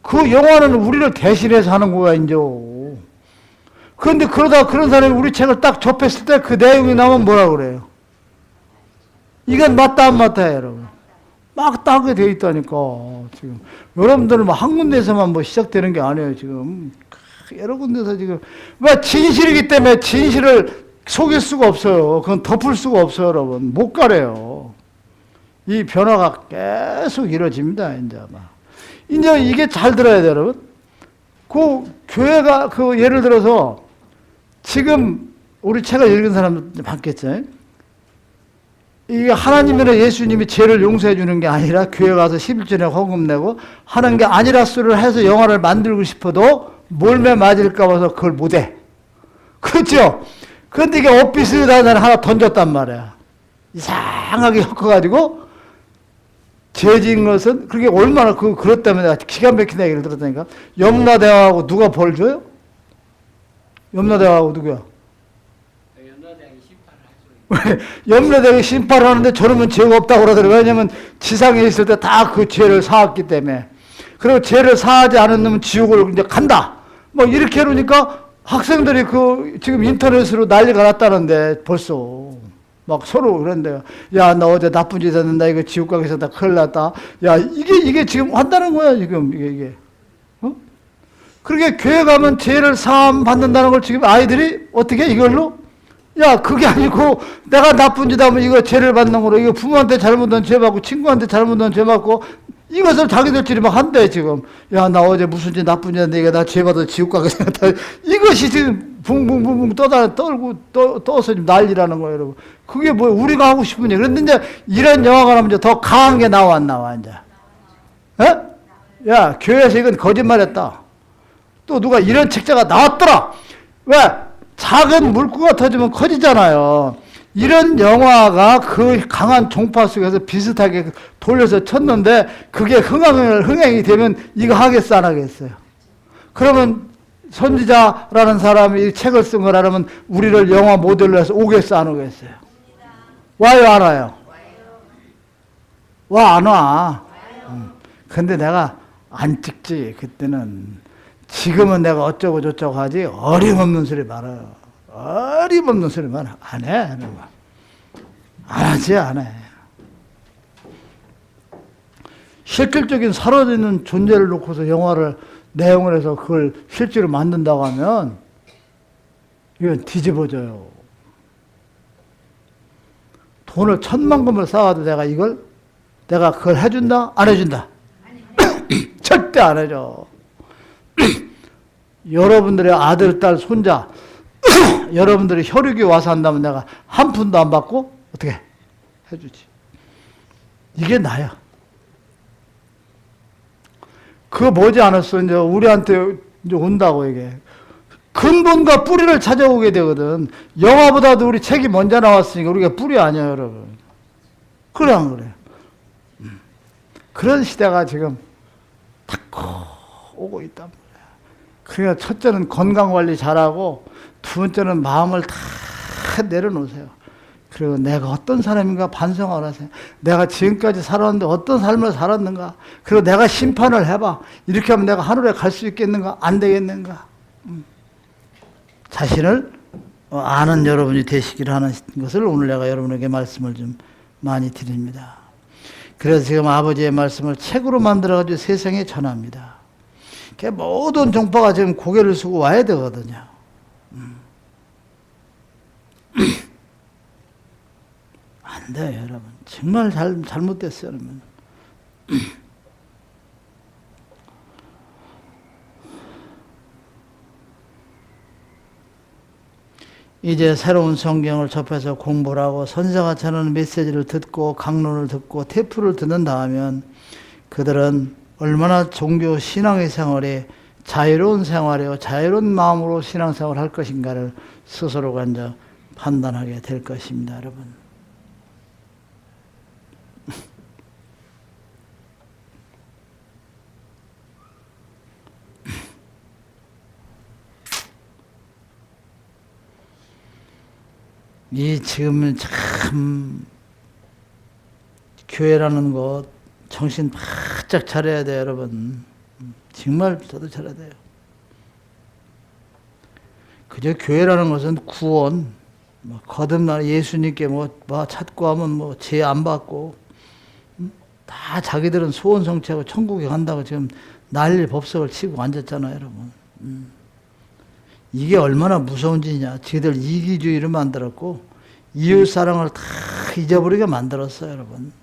그 영화는 우리를 대신해서 하는 거야, 이제. 그런데 그러다 그런 사람이 우리 책을 딱 접했을 때 그 내용이 나오면 뭐라 그래요? 이건 맞다 안 맞다 여러분. 막 따게 돼 있다니까. 지금 여러분들은 뭐 한 군데에서만 뭐 시작되는 게 아니에요. 지금 여러 군데서 지금 왜 진실이기 때문에 진실을 속일 수가 없어요. 그건 덮을 수가 없어요, 여러분. 못 가래요. 이 변화가 계속 이루어집니다. 이제 아마. 이제 이게 잘 들어야 돼요, 여러분. 그 교회가 예를 들어서 지금 우리 책을 읽은 사람들 봤겠죠. 이게 하나님이나 예수님이 죄를 용서해 주는 게 아니라 교회 가서 11조에 헌금 내고 하는 게 아니라 수를 해서 영화를 만들고 싶어도 몰매 맞을까 봐서 그걸 못해. 그렇죠? 그런데 이게 오피스에다 하나 던졌단 말이야. 이상하게 엮어가지고 죄 지은 것은 그게 얼마나 그것 때문에 기가 막힌 얘기를 들었다니까. 염라대왕하고 누가 벌 줘요? 염라대왕하고 누구야? 염라대왕이 심판을 하는데 저러면 죄가 없다고 그러더라고요. 왜냐하면 지상에 있을 때 다 그 죄를 사왔기 때문에. 그리고 죄를 사하지 않으면 지옥을 이제 간다. 뭐 이렇게 해놓으니까 학생들이 지금 인터넷으로 난리가 났다는데 벌써. 막 서로 그런데요. 야, 나 어제 나쁜 짓 했는데 이거 지옥 가게에서 다 큰일 났다. 야, 이게 지금 한다는 거야, 지금 이게. 그러게 교회 가면 죄를 사함 받는다는 걸 지금 아이들이 어떻게 이걸로? 야, 그게 아니고 내가 나쁜 짓 하면 이거 죄를 받는 거로 이거 부모한테 잘못한 죄 받고 친구한테 잘못한 죄 받고 이것을 자기들끼리 막 한대 지금. 야, 나 어제 무슨 짓 나쁜 짓 했는데 이거 나 죄 받아 지옥 가게 생겼다. 이것이 지금 붕붕붕붕 떠서 지금 난리라는 거예요, 여러분. 그게 뭐 우리가 하고 싶은 얘기. 그런데 이제 이런 영화가 나오면 이제 더 강한 게 나와 이제. 에? 야, 교회에서 이건 거짓말했다. 또 누가 이런 책자가 나왔더라. 왜? 작은 물고가 터지면 커지잖아요. 이런 영화가 그 강한 종파 속에서 비슷하게 돌려서 쳤는데 그게 흥행이 되면 이거 하겠어 안 하겠어요? 그러면 선지자라는 사람이 이 책을 쓴 거라면 우리를 영화 모델로 해서 오겠어 안 오겠어요? 와요 안 와요? 와 안 와? 근데 내가 안 찍지 그때는. 지금은 내가 어쩌고 저쩌고 하지 어림없는 소리 말아요. 어림없는 소리 말 안 해. 안 하지 안 해. 실질적인 사라지는 존재를 놓고서 영화를 내용을 해서 그걸 실제로 만든다고 하면 이건 뒤집어져요. 돈을 1,000만금을 쌓아도 내가 그걸 해준다? 안 해준다? 절대 안 해줘. 여러분들의 아들, 딸, 손자, 여러분들이 혈육이 와서 한다면 내가 한 푼도 안 받고 어떻게 해주지. 이게 나야. 그거 뭐지 않았어. 이제 우리한테 이제 온다고 이게. 근본과 뿌리를 찾아오게 되거든. 영화보다도 우리 책이 먼저 나왔으니까 우리가 뿌리 아니에요, 여러분. 그래, 안 그래? 그런 시대가 지금 딱 오고 있단 말이야. 그러니까 첫째는 건강관리 잘하고 두 번째는 마음을 다 내려놓으세요. 그리고 내가 어떤 사람인가 반성을 하세요. 내가 지금까지 살았는데 어떤 삶을 살았는가. 그리고 내가 심판을 해봐. 이렇게 하면 내가 하늘에 갈 수 있겠는가? 안 되겠는가? 자신을 아는 여러분이 되시기를 하는 것을 오늘 내가 여러분에게 말씀을 좀 많이 드립니다. 그래서 지금 아버지의 말씀을 책으로 만들어가지고 세상에 전합니다. 모든 종파가 지금 고개를 숙고 와야 되거든요. 안 돼요, 여러분. 정말 잘못됐어요, 여러분. 이제 새로운 성경을 접해서 공부를 하고 선생가 전하는 메시지를 듣고 강론을 듣고 테프를 듣는다 하면 그들은 얼마나 종교 신앙의 생활에 자유로운 생활이요 자유로운 마음으로 신앙생활을 할 것인가를 스스로가 이제 판단하게 될 것입니다, 여러분. 이 지금은 참 교회라는 곳 정신 바짝 차려야 돼요, 여러분. 정말 저도 차려야 돼요. 그저 교회라는 것은 구원, 거듭나 예수님께 찾고 하면 죄 안 받고 다 자기들은 소원 성취하고 천국에 간다고 지금 난리 법석을 치고 앉았잖아요, 여러분. 이게 얼마나 무서운 짓이냐. 저희들 이기주의를 만들었고 이웃사랑을 다 잊어버리게 만들었어요, 여러분.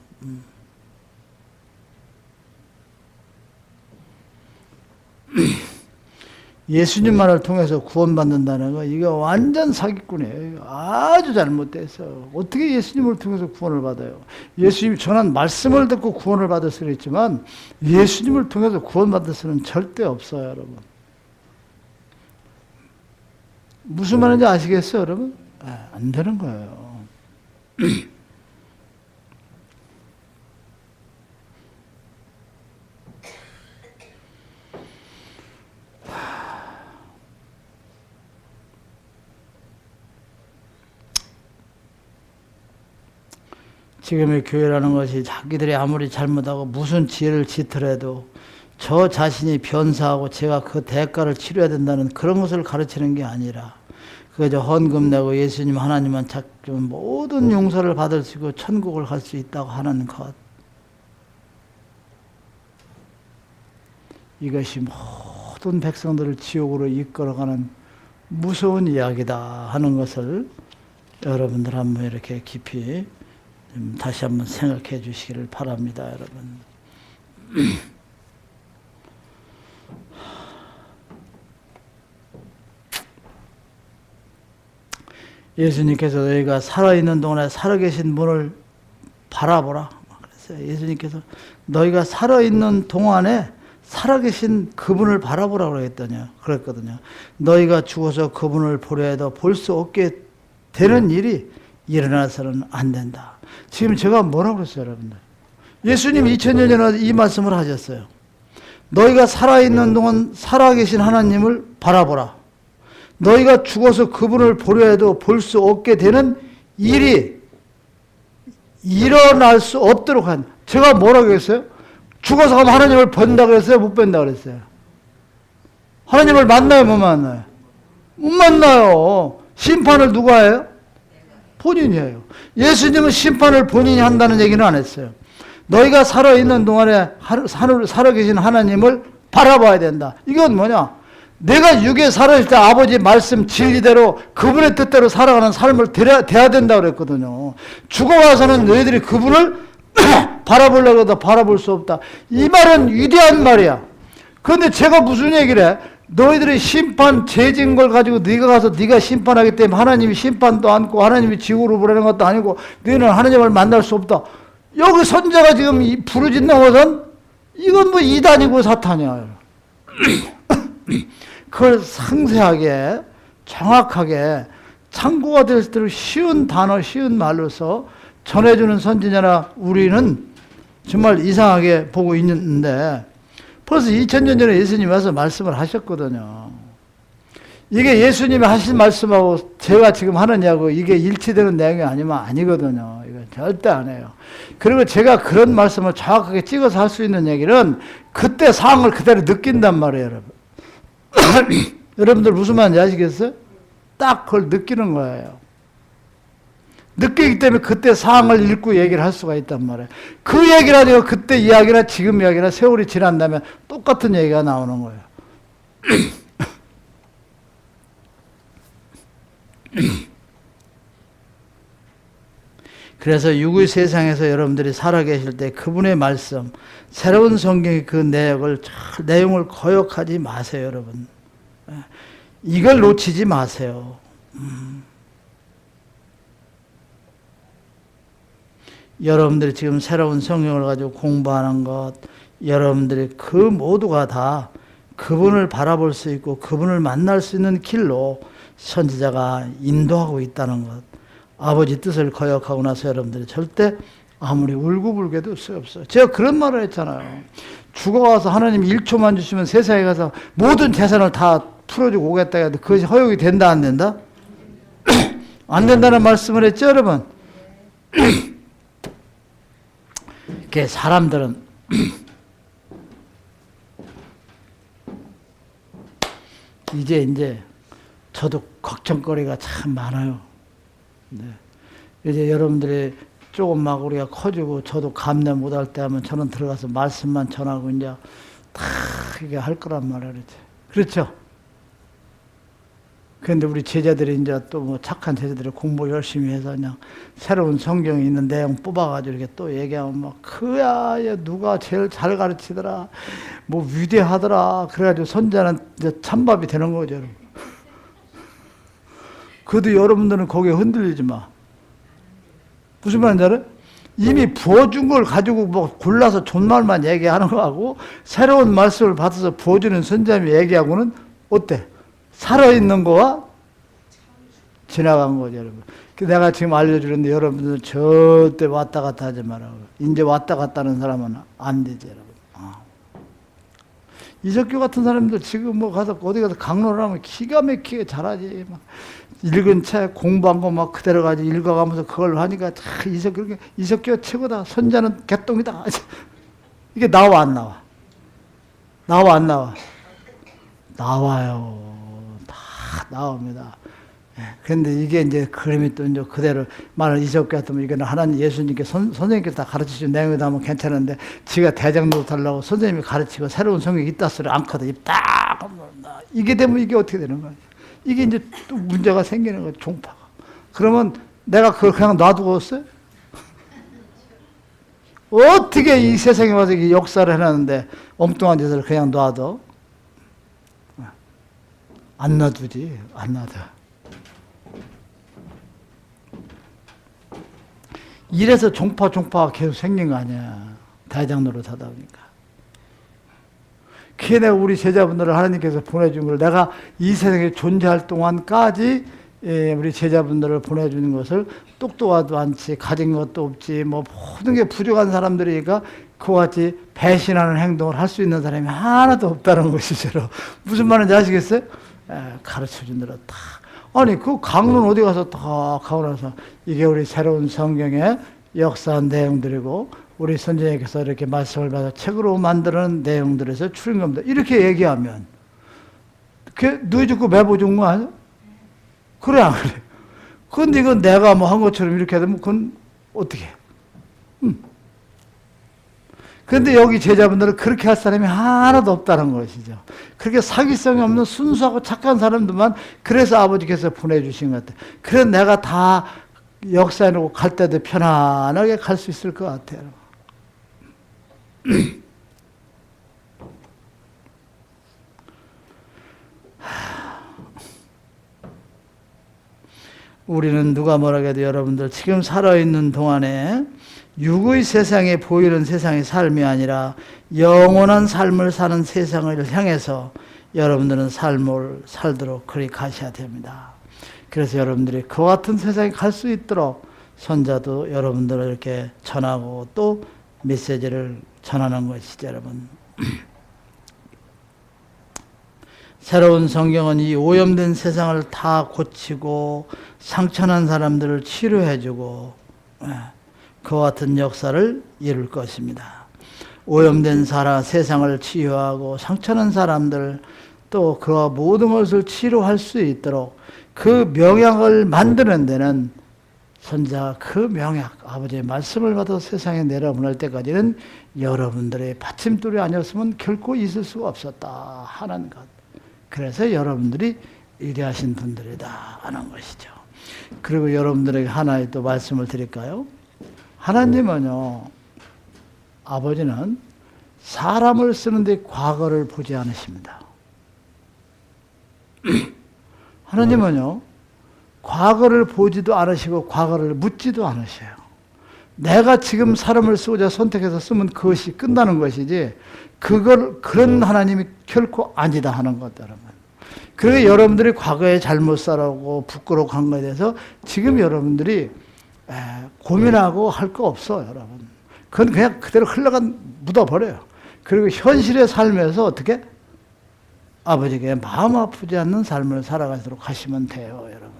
예수님만을 통해서 구원받는다는 거 이거 완전 사기꾼이에요. 이거 아주 잘못돼서 어떻게 예수님을 통해서 구원을 받아요? 예수님이 전한 말씀을 듣고 구원을 받을 수는 있지만 예수님을 통해서 구원받을 수는 절대 없어요, 여러분. 무슨 말인지 아시겠어요, 여러분? 안 되는 거예요. 지금의 교회라는 것이 자기들이 아무리 잘못하고 무슨 지혜를 짓더라도 저 자신이 변사하고 제가 그 대가를 치러야 된다는 그런 것을 가르치는 게 아니라 그저 헌금 내고 예수님 하나님만 찾으면 모든 용서를 받을 수 있고 천국을 갈 수 있다고 하는 것. 이것이 모든 백성들을 지옥으로 이끌어가는 무서운 이야기다 하는 것을 여러분들 한번 이렇게 깊이 다시 한번 생각해 주시기를 바랍니다, 여러분. 예수님께서 너희가 살아있는 동안에 살아계신 분을 바라보라. 그랬어요. 예수님께서 너희가 살아있는 동안에 살아계신 그분을 바라보라고 그랬거든요. 너희가 죽어서 그분을 보려 해도 볼 수 없게 되는 일이 일어나서는 안 된다. 지금 제가 뭐라고 그랬어요, 여러분들? 예수님 2000년 전에 이 말씀을 하셨어요. 너희가 살아있는 동안 살아계신 하나님을 바라보라. 너희가 죽어서 그분을 보려 해도 볼 수 없게 되는 일이 일어날 수 없도록 한. 제가 뭐라고 했어요? 죽어서 가면 하나님을 본다고 했어요? 못 본다고 그랬어요? 하나님을 만나요, 못 만나요? 못 만나요. 심판을 누가 해요? 본인이 해요. 예수님은 심판을 본인이 한다는 얘기는 안 했어요. 너희가 살아있는 동안에 살아계신 하나님을 바라봐야 된다. 이건 뭐냐? 내가 육에 살아있을 때 아버지 말씀 진리대로 그분의 뜻대로 살아가는 삶을 돼야 된다고 그랬거든요. 죽어와서는 너희들이 그분을 바라보려고 해도 바라볼 수 없다. 이 말은 위대한 말이야. 그런데 제가 무슨 얘기를 해? 너희들이 심판 죄진 걸 가지고 네가 가서 네가 심판하기 때문에 하나님이 심판도 않고 하나님이 지구로 보내는 것도 아니고 너희는 하나님을 만날 수 없다. 여기 선자가 지금 부르짖는 것은 이건 뭐 이단이고 사탄이야. 그걸 상세하게 정확하게 참고가 될 수 있도록 쉬운 단어 쉬운 말로서 전해주는 선지자나 우리는 정말 이상하게 보고 있는데 벌써 2000년 전에 예수님이 와서 말씀을 하셨거든요. 이게 예수님이 하신 말씀하고 제가 지금 하는 이야기하고 이게 일치되는 내용이 아니면 아니거든요. 이거 절대 안 해요. 그리고 제가 그런 말씀을 정확하게 찍어서 할 수 있는 얘기는 그때 상황을 그대로 느낀단 말이에요, 여러분. 여러분들 무슨 말인지 아시겠어요? 딱 그걸 느끼는 거예요. 느끼기 때문에 그때 상황을 읽고 얘기를 할 수가 있단 말이에요. 그 얘기를 하니까 그때 이야기나 지금 이야기나 세월이 지난다면 똑같은 얘기가 나오는 거예요. 그래서 육의 세상에서 여러분들이 살아계실 때 그분의 말씀, 새로운 성경의 그 내용을 거역하지 마세요, 여러분. 이걸 놓치지 마세요. 여러분들이 지금 새로운 성경을 가지고 공부하는 것, 여러분들이 그 모두가 다 그분을 바라볼 수 있고 그분을 만날 수 있는 길로 선지자가 인도하고 있다는 것. 아버지 뜻을 거역하고 나서 여러분들이 절대 아무리 울고불고해도 없어요. 제가 그런 말을 했잖아요. 죽어가서 하나님 1초만 주시면 세상에 가서 모든 재산을 다 풀어주고 오겠다 해도 그것이 허용이 된다 안 된다? 안 된다는 말씀을 했죠, 여러분? 그 사람들은 이제 저도 걱정거리가 참 많아요. 네. 이제 여러분들이 조금 막 우리가 커지고 저도 감내 못할 때 하면 저는 들어가서 말씀만 전하고 이제 다 이게 할 거란 말이에요. 그렇죠? 그런데 우리 제자들이 이제 또 뭐 착한 제자들이 공부 열심히 해서 그냥 새로운 성경에 있는 내용 뽑아가지고 이렇게 또 얘기하면 막 그야 누가 제일 잘 가르치더라, 뭐 위대하더라. 그래가지고 선자는 이제 찬밥이 되는 거죠, 여러분. 그래도 여러분들은 거기에 흔들리지 마. 무슨 말인지 알아요? 이미 부어준 걸 가지고 뭐 골라서 존말만 얘기하는 거하고 새로운 말씀을 받아서 부어주는 선자님이 얘기하고는 어때? 살아있는 거와 지나간 거죠, 여러분. 내가 지금 알려주는데 여러분들 절대 왔다 갔다 하지 말라고. 이제 왔다 갔다 하는 사람은 안 되지, 여러분. 이석규 같은 사람들 지금 뭐 가서 어디 가서 강론을 하면 기가 막히게 잘하지. 막 읽은 책 공부한 거 막 그대로 가지고 읽어가면서 그걸 하니까 이석규가 최고다. 선자는 개똥이다. 이게 나와 안 나와? 나와 안 나와? 나와요. 다 나옵니다. 그런데 이게 이제 그림이 또 이제 그대로 만약 이석규 같으면 이거는 하나님 예수님께 선생님께서 다 가르치신 내용이다 하면 괜찮은데 지가 대장도 달라고 선생님이 가르치고 새로운 성경이 있다 소리 않거든. 딱 이게 되면 이게 어떻게 되는 거야? 이게 이제 또 문제가 생기는 거야, 종파가. 그러면 내가 그걸 그냥 놔두고 있어요? 어떻게 이 세상에 와서 역사를 해놨는데 엉뚱한 짓을 그냥 놔둬? 안 놔두지, 안 놔둬. 이래서 종파가 계속 생긴 거 아니야. 대장 노릇 하다 보니까. 그게 내가 우리 제자분들을 하나님께서 보내준 걸 내가 이 세상에 존재할 동안까지 우리 제자분들을 보내주는 것을 똑똑하도 않지, 가진 것도 없지, 뭐 모든 게 부족한 사람들이니까 그와 같이 배신하는 행동을 할 수 있는 사람이 하나도 없다는 것이죠. 무슨 말인지 아시겠어요? 가르쳐준 대로 다. 아니, 그 강론 어디 가서 다 가고 나서 이게 우리 새로운 성경의 역사한 내용들이고 우리 선생님께서 이렇게 말씀을 받아 책으로 만드는 내용들에서 출입니다. 이렇게 얘기하면 그게 누이 죽고 매보 죽은 거 아니야? 그래 안 그래? 근데 이건 내가 뭐 한 것처럼 이렇게 되면 그건 어떻게 해? 그런데 여기 제자분들은 그렇게 할 사람이 하나도 없다는 것이죠. 그렇게 사기성이 없는 순수하고 착한 사람들만 그래서 아버지께서 보내주신 것 같아요. 그래서 내가 다 역사해놓고 갈 때도 편안하게 갈 수 있을 것 같아요. 우리는 누가 뭐라 해도 여러분들 지금 살아있는 동안에 육의 세상에 보이는 세상의 삶이 아니라 영원한 삶을 사는 세상을 향해서 여러분들은 삶을 살도록 그리 가셔야 됩니다. 그래서 여러분들이 그와 같은 세상에 갈 수 있도록 선자도 여러분들을 이렇게 전하고 또 메시지를 전하는 것이죠, 여러분. 새로운 성경은 이 오염된 세상을 다 고치고 상처난 사람들을 치료해주고 그와 같은 역사를 이룰 것입니다. 오염된 세상을 치유하고 상처난 사람들 또 그와 모든 것을 치료할 수 있도록 그 명약을 만드는 데는 선자 그 명약, 아버지의 말씀을 받아 세상에 내려보낼 때까지는 여러분들의 받침돌이 아니었으면 결코 있을 수가 없었다 하는 것. 그래서 여러분들이 위대하신 분들이다 하는 것이죠. 그리고 여러분들에게 하나의 또 말씀을 드릴까요? 하나님은요, 아버지는 사람을 쓰는데 과거를 보지 않으십니다. 하나님은요, 과거를 보지도 않으시고 과거를 묻지도 않으셔요. 내가 지금 사람을 쓰고자 선택해서 쓰면 그것이 끝나는 것이지, 그런 하나님이 결코 아니다 하는 것, 여러분. 그리고 여러분들이 과거에 잘못 살아오고 부끄럽고 한 것에 대해서 지금 여러분들이 고민하고 할 거 없어, 여러분. 그건 그냥 그대로 묻어버려요. 그리고 현실의 삶에서 어떻게? 아버지께 마음 아프지 않는 삶을 살아가도록 하시면 돼요, 여러분.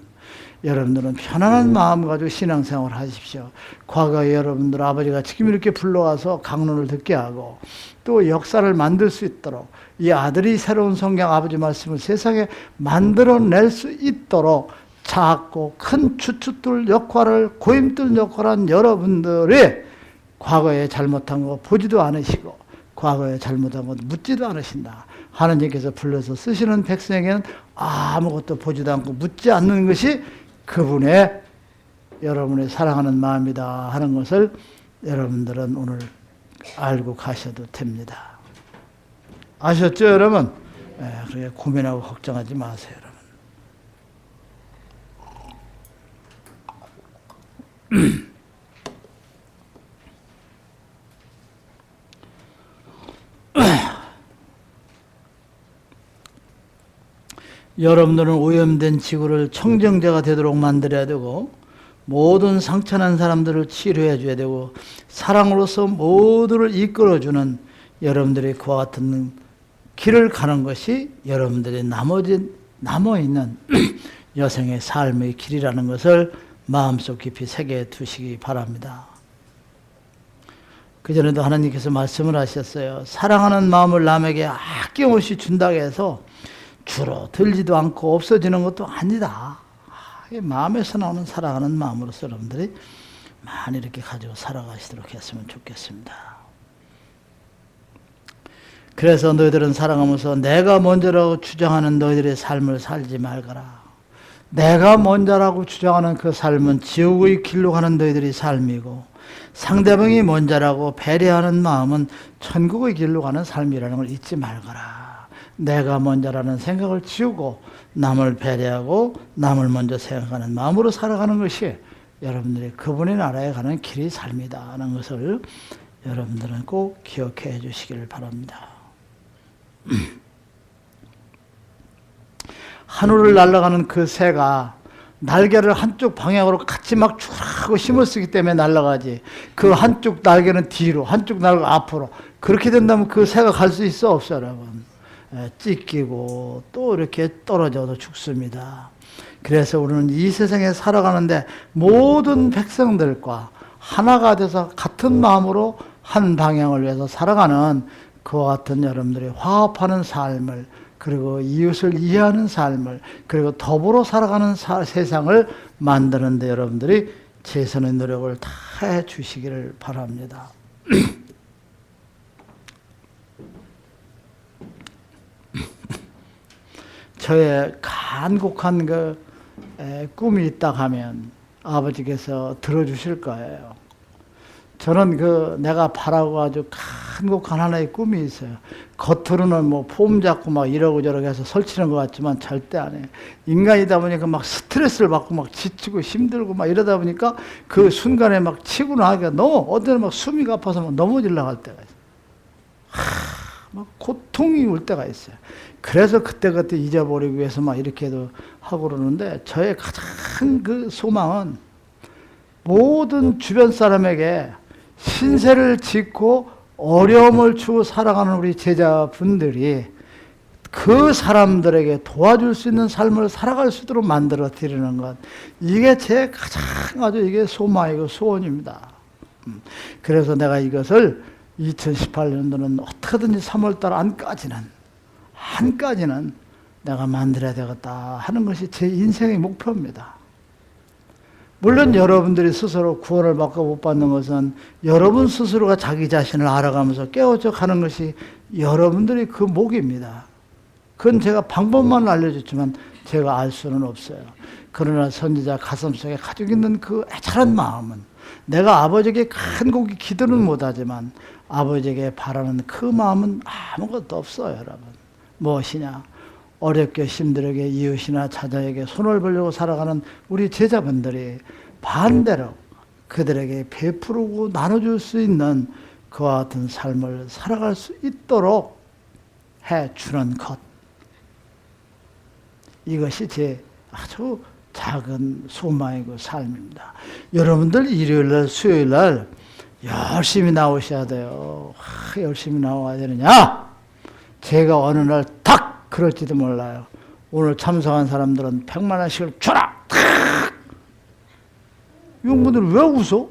여러분들은 편안한 마음 가지고 신앙생활을 하십시오. 과거에 여러분들 아버지가 지금 이렇게 불러와서 강론을 듣게 하고 또 역사를 만들 수 있도록 이 아들이 새로운 성경 아버지 말씀을 세상에 만들어낼 수 있도록 작고 큰 추추들 역할을 고임들 역할한 여러분들이 과거에 잘못한 거 보지도 않으시고 과거에 잘못한 것 묻지도 않으신다. 하나님께서 불러서 쓰시는 백성에게는 아무것도 보지도 않고 묻지 않는 것이 그분의 여러분의 사랑하는 마음이다 하는 것을 여러분들은 오늘 알고 가셔도 됩니다. 아셨죠, 여러분? 그렇게 고민하고 걱정하지 마세요, 여러분. 여러분들은 오염된 지구를 청정제가 되도록 만들어야 되고 모든 상처난 사람들을 치료해 줘야 되고 사랑으로서 모두를 이끌어주는 여러분들이 그와 같은 길을 가는 것이 여러분들의 남아있는 여생의 삶의 길이라는 것을 마음속 깊이 새겨 두시기 바랍니다. 그전에도 하나님께서 말씀을 하셨어요. 사랑하는 마음을 남에게 아낌없이 준다고 해서 줄어들지도 않고 없어지는 것도 아니다. 마음에서 나오는 사랑하는 마음으로서 여러분들이 많이 이렇게 가지고 살아가시도록 했으면 좋겠습니다. 그래서 너희들은 살아가면서 내가 먼저라고 주장하는 너희들의 삶을 살지 말거라. 내가 먼저라고 주장하는 그 삶은 지옥의 길로 가는 너희들의 삶이고 상대방이 먼저라고 배려하는 마음은 천국의 길로 가는 삶이라는 걸 잊지 말거라. 내가 먼저라는 생각을 지우고 남을 배려하고 남을 먼저 생각하는 마음으로 살아가는 것이 여러분들이 그분의 나라에 가는 길이 삶이다 하는 것을 여러분들은 꼭 기억해 주시기를 바랍니다. 하늘을 날아가는 그 새가 날개를 한쪽 방향으로 같이 막 쭉 하고 힘을 쓰기 때문에 날아가지 그 한쪽 날개는 뒤로 한쪽 날개가 앞으로 그렇게 된다면 그 새가 갈 수 있어 없어 여러분. 찢기고 또 이렇게 떨어져도 죽습니다. 그래서 우리는 이 세상에 살아가는데 모든 백성들과 하나가 돼서 같은 마음으로 한 방향을 위해서 살아가는 그와 같은 여러분들이 화합하는 삶을 그리고 이웃을 이해하는 삶을 그리고 더불어 살아가는 세상을 만드는 데 여러분들이 최선의 노력을 다해 주시기를 바랍니다. 저의 간곡한 그 꿈이 있다 하면 아버지께서 들어주실 거예요. 저는 내가 바라고 아주 간곡한 하나의 꿈이 있어요. 겉으로는 뭐 폼 잡고 막 이러고 저러고 해서 설치는 것 같지만 절대 안 해요. 인간이다 보니까 막 스트레스를 받고 막 지치고 힘들고 막 이러다 보니까 그 순간에 막 치고 나가기가 어때는 막 숨이 가빠서 막 넘어지려고 할 때가 있어요. 막 고통이 올 때가 있어요. 그래서 그때 잊어버리기 위해서 막 이렇게도 하고 그러는데 저의 가장 그 소망은 모든 주변 사람에게 신세를 짓고 어려움을 주고 살아가는 우리 제자분들이 그 사람들에게 도와줄 수 있는 삶을 살아갈 수 있도록 만들어 드리는 것. 이게 제 가장 아주 이게 소망이고 소원입니다. 그래서 내가 이것을 2018년도는 어떻게든지 3월달 안까지는 한까지는 내가 만들어야 되겠다 하는 것이 제 인생의 목표입니다. 물론 여러분들이 스스로 구원을 받고 못 받는 것은 여러분 스스로가 자기 자신을 알아가면서 깨어져 가는 것이 여러분들이 그 목입니다. 그건 제가 방법만 알려줬지만 제가 알 수는 없어요. 그러나 선지자 가슴속에 가지고 있는 그 애절한 마음은 내가 아버지에게 간곡히 기도는 못하지만 아버지에게 바라는 그 마음은 아무것도 없어요, 여러분. 무엇이냐? 어렵게 힘들게 이웃이나 자녀에게 손을 벌려고 살아가는 우리 제자분들이 반대로 그들에게 베푸르고 나눠줄 수 있는 그와 같은 삶을 살아갈 수 있도록 해주는 것. 이것이 제 아주 작은 소망이고 삶입니다. 여러분들 일요일날 수요일날 열심히 나오셔야 돼요. 열심히 나와야 되느냐? 제가 어느 날 탁 그럴지도 몰라요. 오늘 참석한 사람들은 100만 원씩을 줘라! 이분들 왜 웃어?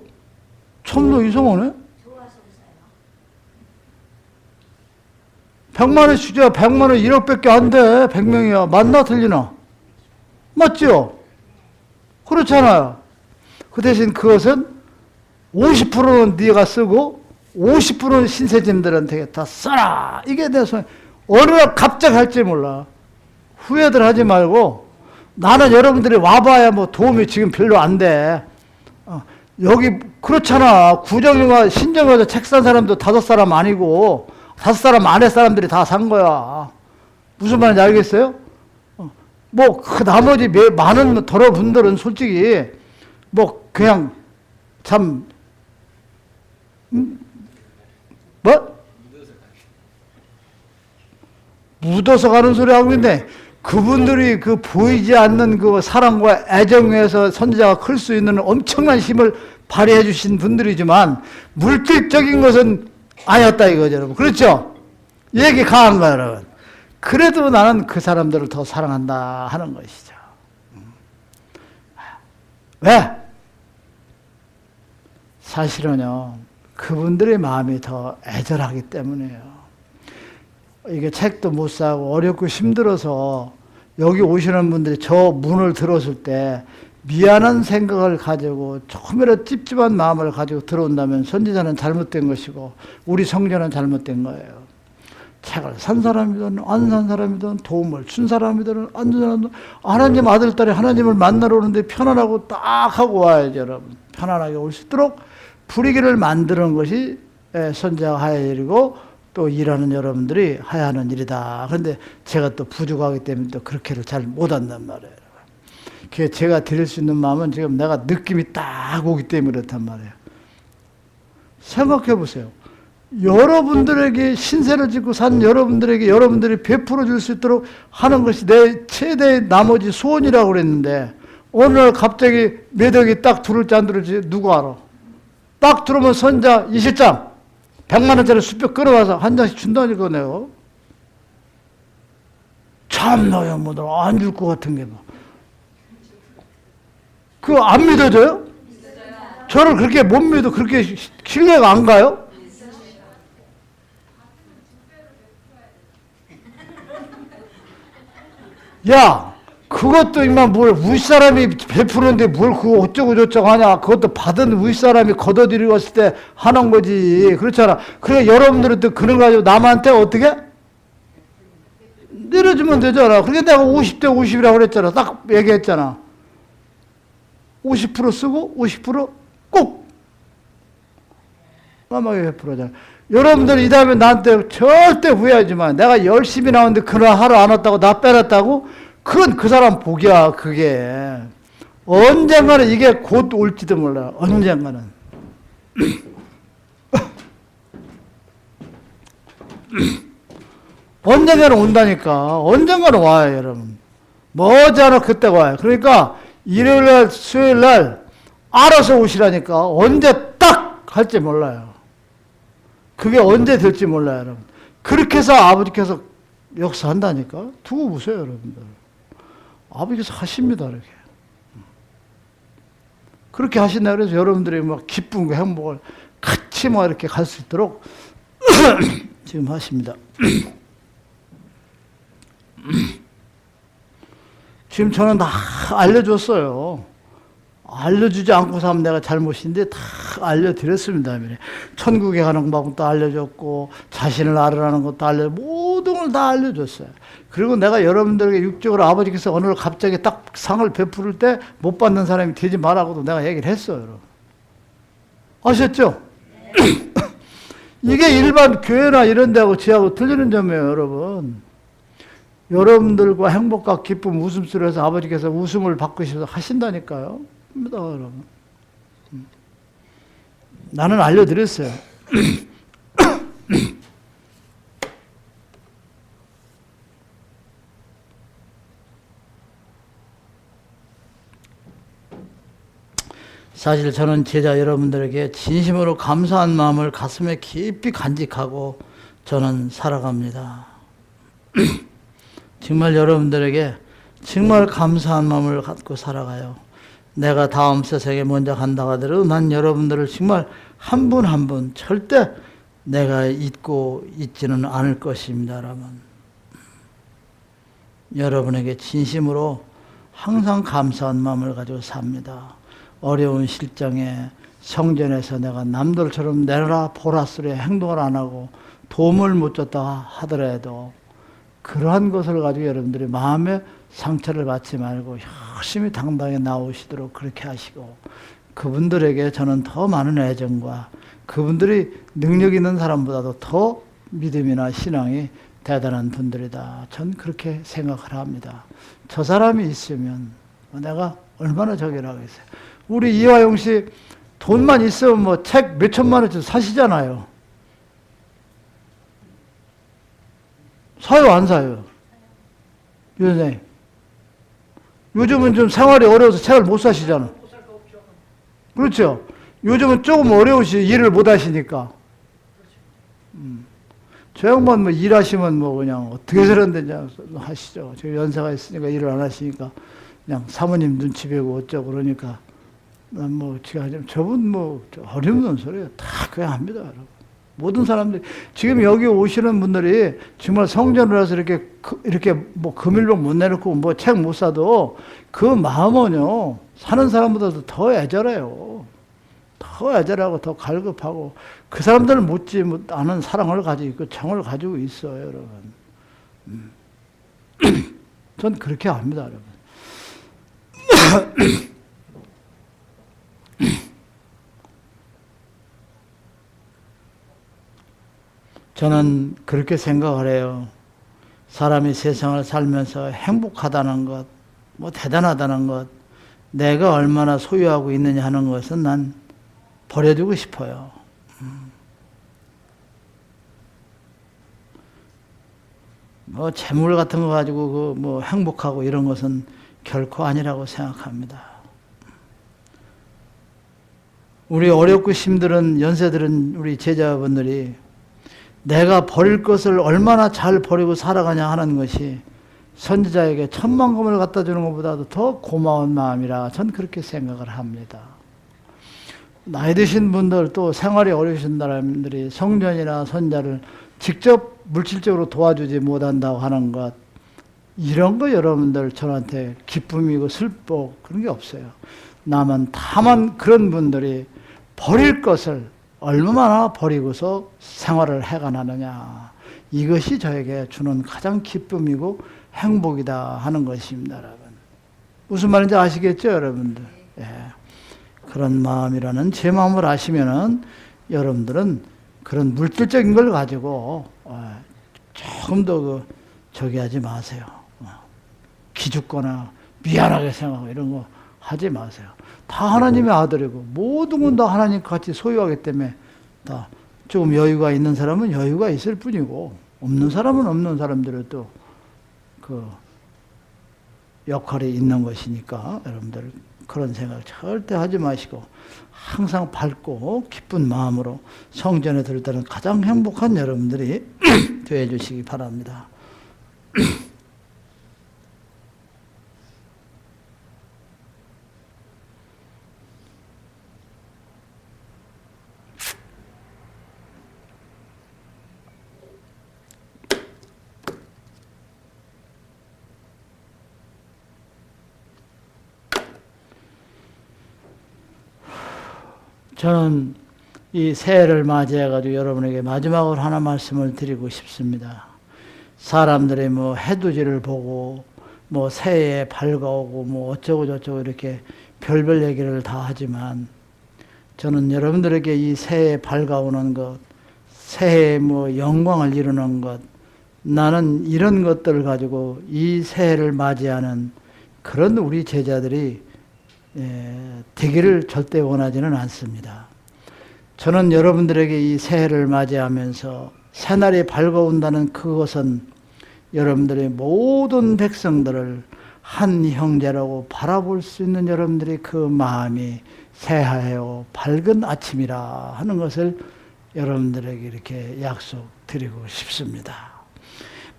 참너 이상하네? 100만 원 주자. 100만 원 1억밖에 안 돼. 100명이야. 맞나 틀리나? 맞죠? 그렇잖아요. 그 대신 그것은 50%는 네가 쓰고 50%는 신세진들한테 다 써라. 이게 내 손에 어느 날 갑자기 할지 몰라. 후회들 하지 말고 나는 여러분들이 와봐야 뭐 도움이 지금 별로 안 돼. 여기 그렇잖아. 구정이가 신정에서 책 산 사람도 5사람 아니고 5사람 안에 사람들이 다 산 거야. 무슨 말인지 알겠어요? 뭐 그 나머지 많은 더러분들은 솔직히 뭐 그냥 참 뭐? 묻어서 가는 소리 하고 있는데 그분들이 그 보이지 않는 그 사랑과 애정에서 선지자가 클 수 있는 엄청난 힘을 발휘해 주신 분들이지만 물질적인 것은 아니었다 이거죠, 여러분. 그렇죠? 얘기 강한 거예요, 여러분. 그래도 나는 그 사람들을 더 사랑한다 하는 것이죠. 왜? 사실은요, 그분들의 마음이 더 애절하기 때문이에요. 이게 책도 못 사고 어렵고 힘들어서 여기 오시는 분들이 저 문을 들었을 때 미안한 생각을 가지고 조금이라도 찝찝한 마음을 가지고 들어온다면 선지자는 잘못된 것이고 우리 성전은 잘못된 거예요. 책을 산 사람이든 안 산 사람이든 도움을 준 사람이든 안 준 사람이든 하나님 아들, 딸이 하나님을 만나러 오는데 편안하고 딱 하고 와야죠, 여러분. 편안하게 올 수 있도록 분위기를 만드는 것이 선지자가 해야 할 일이고 또 일하는 여러분들이 해야 하는 일이다. 그런데 제가 또 부족하기 때문에 또 그렇게를 잘 못한단 말이에요. 제가 드릴 수 있는 마음은 지금 내가 느낌이 딱 오기 때문에 그렇단 말이에요. 생각해 보세요. 여러분들에게 신세를 짓고 산 여러분들에게 여러분들이 베풀어 줄 수 있도록 하는 것이 내 최대의 나머지 소원이라고 그랬는데 오늘 갑자기 매덕이 딱 들을지 안 들을지 누가 알아? 딱 들으면 선자 이 실장 100만 원짜리 수표 끌어와서 한 장씩 준다니까 내가. 참나요 뭐들 안 줄 것 같은 게 뭐. 그거 안 믿어져요? 저를 그렇게 못 믿어 그렇게 신뢰가 안 가요? 야, 그것도 임마 뭘 윗사람이 베푸는데 뭘 그거 어쩌고 저쩌고 하냐. 그것도 받은 윗사람이 걷어들이고 왔을 때 하는 거지. 그렇잖아. 그래 여러분들은 또 그런 거 가지고 남한테 어떻게? 내려주면 되잖아. 그러니까 내가 50대 50이라고 그랬잖아. 딱 얘기했잖아. 50% 쓰고 50%꼭 까마귀 베풀어잖아. 여러분들 이 다음에 나한테 절대 후회하지 마. 내가 열심히 나왔는데 그날 하루 안 왔다고 나 빼놨다고? 그건 그 사람 복이야. 그게 언젠가는 이게 곧 올지도 몰라. 언젠가는. 언젠가는 온다니까. 언젠가는 와요, 여러분. 머지않아 그때 와요. 그러니까 일요일날 수요일날 알아서 오시라니까. 언제 딱 할지 몰라요. 그게 언제 될지 몰라요, 여러분. 그렇게 해서 아버지께서 역사한다니까. 두고 보세요, 여러분들. 아버지께서 하십니다, 이렇게. 그렇게 하신다 그래서 여러분들이 막 기쁨과 행복을 같이 막 이렇게 갈 수 있도록 지금 하십니다. 지금 저는 다 알려줬어요. 알려주지 않고서 하면 내가 잘못인데 다 알려드렸습니다. 천국에 가는 방법도 알려줬고 자신을 알으라는 것도 모든 걸 다 알려줬어요. 그리고 내가 여러분들에게 육적으로 아버지께서 어느 날 갑자기 딱 상을 베풀 때 못 받는 사람이 되지 말라고도 내가 얘기를 했어요. 여러분. 아셨죠? 이게 일반 교회나 이런 데하고 지하고 틀리는 점이에요. 여러분. 여러분들과 행복과 기쁨, 웃음소리에서 아버지께서 웃음을 바꾸셔서 하신다니까요. 여러분. 나는 알려드렸어요. 사실 저는 제자 여러분들에게 진심으로 감사한 마음을 가슴에 깊이 간직하고 저는 살아갑니다. 정말 여러분들에게 정말 감사한 마음을 갖고 살아가요. 내가 다음 세상에 먼저 간다고 하더라도 난 여러분들을 정말 한 분 한 분 절대 내가 잊고 있지는 않을 것입니다. 여러분. 여러분에게 진심으로 항상 감사한 마음을 가지고 삽니다. 어려운 실정에 성전에서 내가 남들처럼 내라 보라 소리에 행동을 안 하고 도움을 못 줬다 하더라도 그러한 것을 가지고 여러분들이 마음에 상처를 받지 말고 열심히 당당히 나오시도록 그렇게 하시고 그분들에게 저는 더 많은 애정과 그분들이 능력 있는 사람보다도 더 믿음이나 신앙이 대단한 분들이다. 전 그렇게 생각을 합니다. 저 사람이 있으면 내가 얼마나 저기를 하겠어요. 우리 이화영 씨 돈만 있으면 뭐 책 몇 천만 원짜리 사시잖아요. 사요, 안 사요? 선생님. 요즘은 좀 생활이 어려워서 책을 못 사시잖아. 그렇죠? 요즘은 조금 어려우시, 일을 못 하시니까. 저 양반 뭐 일하시면 뭐 그냥 어떻게 저런데 하시죠. 저 연세가 있으니까 일을 안 하시니까 그냥 사모님 눈치 배고 어쩌고 그러니까 난 뭐 제가 저분 뭐 어림없는 소리예요. 다 그냥 합니다, 여러분. 모든 사람들이 지금 여기 오시는 분들이 정말 성전을 와서 이렇게 뭐 금일봉 못 내놓고 뭐 책 못 사도 그 마음은요 사는 사람보다도 더 애절해요. 더 애절하고 더 갈급하고 그 사람들은 못지 않은 사랑을 가지고 있고 정을 가지고 있어요, 여러분. 전 그렇게 합니다, 여러분. 저는 그렇게 생각을 해요. 사람이 세상을 살면서 행복하다는 것, 뭐 대단하다는 것, 내가 얼마나 소유하고 있느냐 하는 것은 난 버려두고 싶어요. 뭐 재물 같은 거 가지고 뭐 행복하고 이런 것은 결코 아니라고 생각합니다. 우리 어렵고 힘든 연세들은 우리 제자분들이 내가 버릴 것을 얼마나 잘 버리고 살아가냐 하는 것이 선지자에게 천만금을 갖다 주는 것보다도 더 고마운 마음이라 전 그렇게 생각을 합니다. 나이 드신 분들 또 생활이 어려우신 사람들이 성전이나 선자를 직접 물질적으로 도와주지 못한다고 하는 것, 이런 거 여러분들 저한테 기쁨이고 슬퍼 그런 게 없어요. 다만 그런 분들이 버릴 것을 얼마나 버리고서 생활을 해가느냐, 이것이 저에게 주는 가장 기쁨이고 행복이다 하는 것입니다, 여러분. 무슨 말인지 아시겠죠, 여러분들? 예. 그런 마음이라는 제 마음을 아시면은 여러분들은 그런 물질적인 걸 가지고 조금 더 저기 하지 마세요. 기죽거나 미안하게 생각하고 이런 거 하지 마세요. 다 하나님의 아들이고 모든 건 다 하나님 같이 소유하기 때문에 다 조금 여유가 있는 사람은 여유가 있을 뿐이고 없는 사람은 없는 사람들은 또 그 역할이 있는 것이니까 여러분들 그런 생각 절대 하지 마시고 항상 밝고 기쁜 마음으로 성전에 들 때는 가장 행복한 여러분들이 되어 주시기 바랍니다. 저는 이 새해를 맞이해가지고 여러분에게 마지막으로 하나 말씀을 드리고 싶습니다. 사람들이 뭐 해돋이를 보고 뭐 새해에 밝아오고 뭐 어쩌고 저쩌고 이렇게 별별 얘기를 다 하지만 저는 여러분들에게 이 새해에 밝아오는 것, 새해에 뭐 영광을 이루는 것, 나는 이런 것들을 가지고 이 새해를 맞이하는 그런 우리 제자들이 되기를 절대 원하지는 않습니다. 저는 여러분들에게 이 새해를 맞이하면서 새날이 밝아온다는 그것은 여러분들의 모든 백성들을 한 형제라고 바라볼 수 있는 여러분들의 그 마음이 새하여 밝은 아침이라 하는 것을 여러분들에게 이렇게 약속드리고 싶습니다.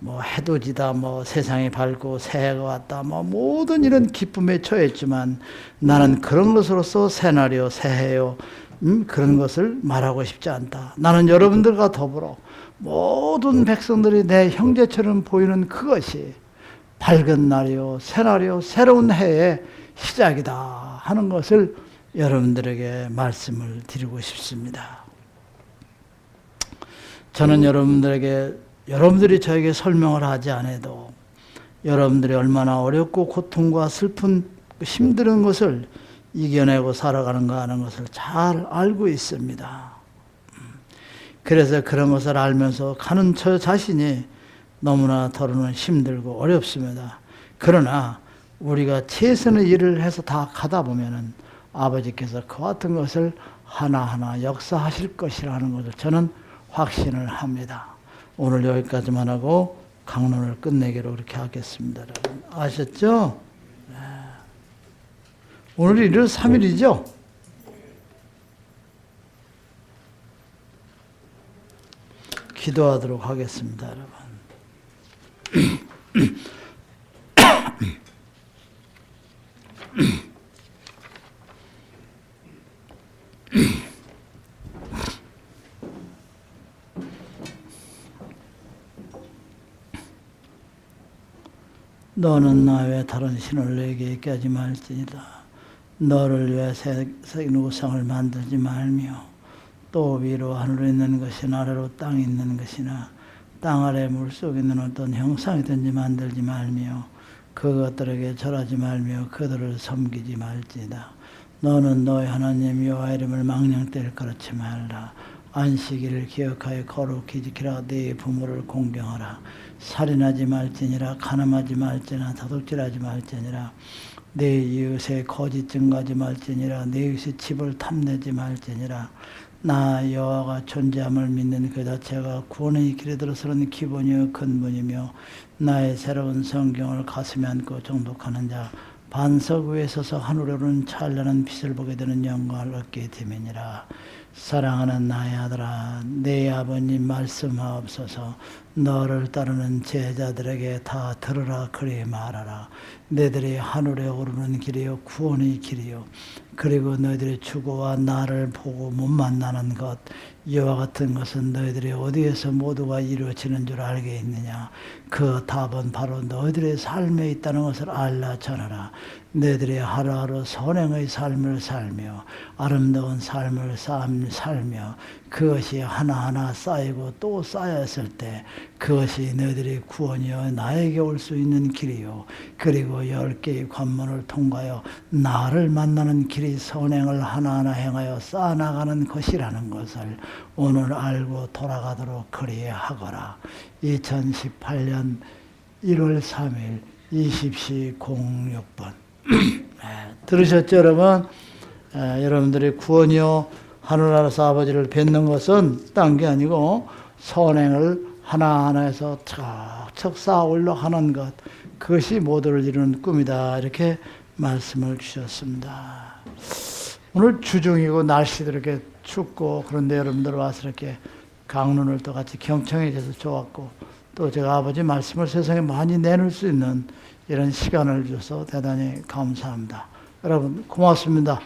뭐 해돋이다, 뭐 세상이 밝고 새해가 왔다, 뭐 모든 이런 기쁨에 처했지만 나는 그런 것으로서 새날이요, 새해요, 그런 것을 말하고 싶지 않다. 나는 여러분들과 더불어 모든 백성들이 내 형제처럼 보이는 그것이 밝은 날이요, 새날이요, 새로운 해의 시작이다 하는 것을 여러분들에게 말씀을 드리고 싶습니다. 저는 여러분들이 저에게 설명을 하지 않아도 여러분들이 얼마나 어렵고 고통과 슬픈 힘든 것을 이겨내고 살아가는가 하는 것을 잘 알고 있습니다. 그래서 그런 것을 알면서 가는 저 자신이 너무나 더러는 힘들고 어렵습니다. 그러나 우리가 최선의 일을 해서 다 가다 보면은 아버지께서 그 같은 것을 하나하나 역사하실 것이라는 것을 저는 확신을 합니다. 오늘 여기까지만 하고 강론을 끝내기로 그렇게 하겠습니다. 여러분 아셨죠? 네. 오늘이 1월 3일이죠? 기도하도록 하겠습니다, 여러분. 너는 나 외 다른 신을 내게 있게 하지 말지니라. 너를 위해 새긴 우상을 만들지 말며 또 위로 하늘에 있는 것이나 아래로 땅에 있는 것이나 땅 아래 물속에 있는 어떤 형상이든지 만들지 말며 그것들에게 절하지 말며 그들을 섬기지 말지다. 너는 너의 하나님 여호와 이름을 망령되이 가르치 말라. 안식일을 기억하여 거룩히 지키라. 네 부모를 공경하라. 살인하지 말지니라. 간음하지 말지나 도둑질하지 말지니라. 내 이웃의 거짓 증거하지 말지니라. 내 이웃의 집을 탐내지 말지니라. 나 여호와가 존재함을 믿는 그 자체가 구원의 길에 들어서는 기본이요 근본이며 나의 새로운 성경을 가슴에 안고 정독하는 자 반석 위에 서서 하늘에 오르는 찬란한 빛을 보게 되는 영광을 얻게 됨이니라. 사랑하는 나의 아들아, 내 아버님 말씀하옵소서. 너를 따르는 제자들에게 다 들으라 그리 말하라. 너희들이 하늘에 오르는 길이요 구원의 길이요 그리고 너희들의 주고와 나를 보고 못 만나는 것 이와 같은 것은 너희들이 어디에서 모두가 이루어지는 줄 알겠느냐. 그 답은 바로 너희들의 삶에 있다는 것을 알라 전하라. 너희들이 하루하루 선행의 삶을 살며 아름다운 삶을 살며 그것이 하나하나 쌓이고 또 쌓였을 때 그것이 너희들의 구원이요 나에게 올 수 있는 길이요 그리고 10개의 관문을 통과하여 나를 만나는 길이 선행을 하나하나 행하여 쌓아나가는 것이라는 것을 오늘 알고 돌아가도록 그리하거라. 2018년 1월 3일 20시 06분 들으셨죠 여러분? 여러분들의 구원이요 하늘나라에서 아버지를 뵙는 것은 딴 게 아니고 선행을 하나하나 해서 척척 쌓아 올라가는 것 그것이 모두를 이루는 꿈이다 이렇게 말씀을 주셨습니다. 오늘 주중이고 날씨도 이렇게 춥고 그런데 여러분들 와서 이렇게 강론을 또 같이 경청해 줘서 좋았고 또 제가 아버지 말씀을 세상에 많이 내놓을 수 있는 이런 시간을 줘서 대단히 감사합니다. 여러분 고맙습니다.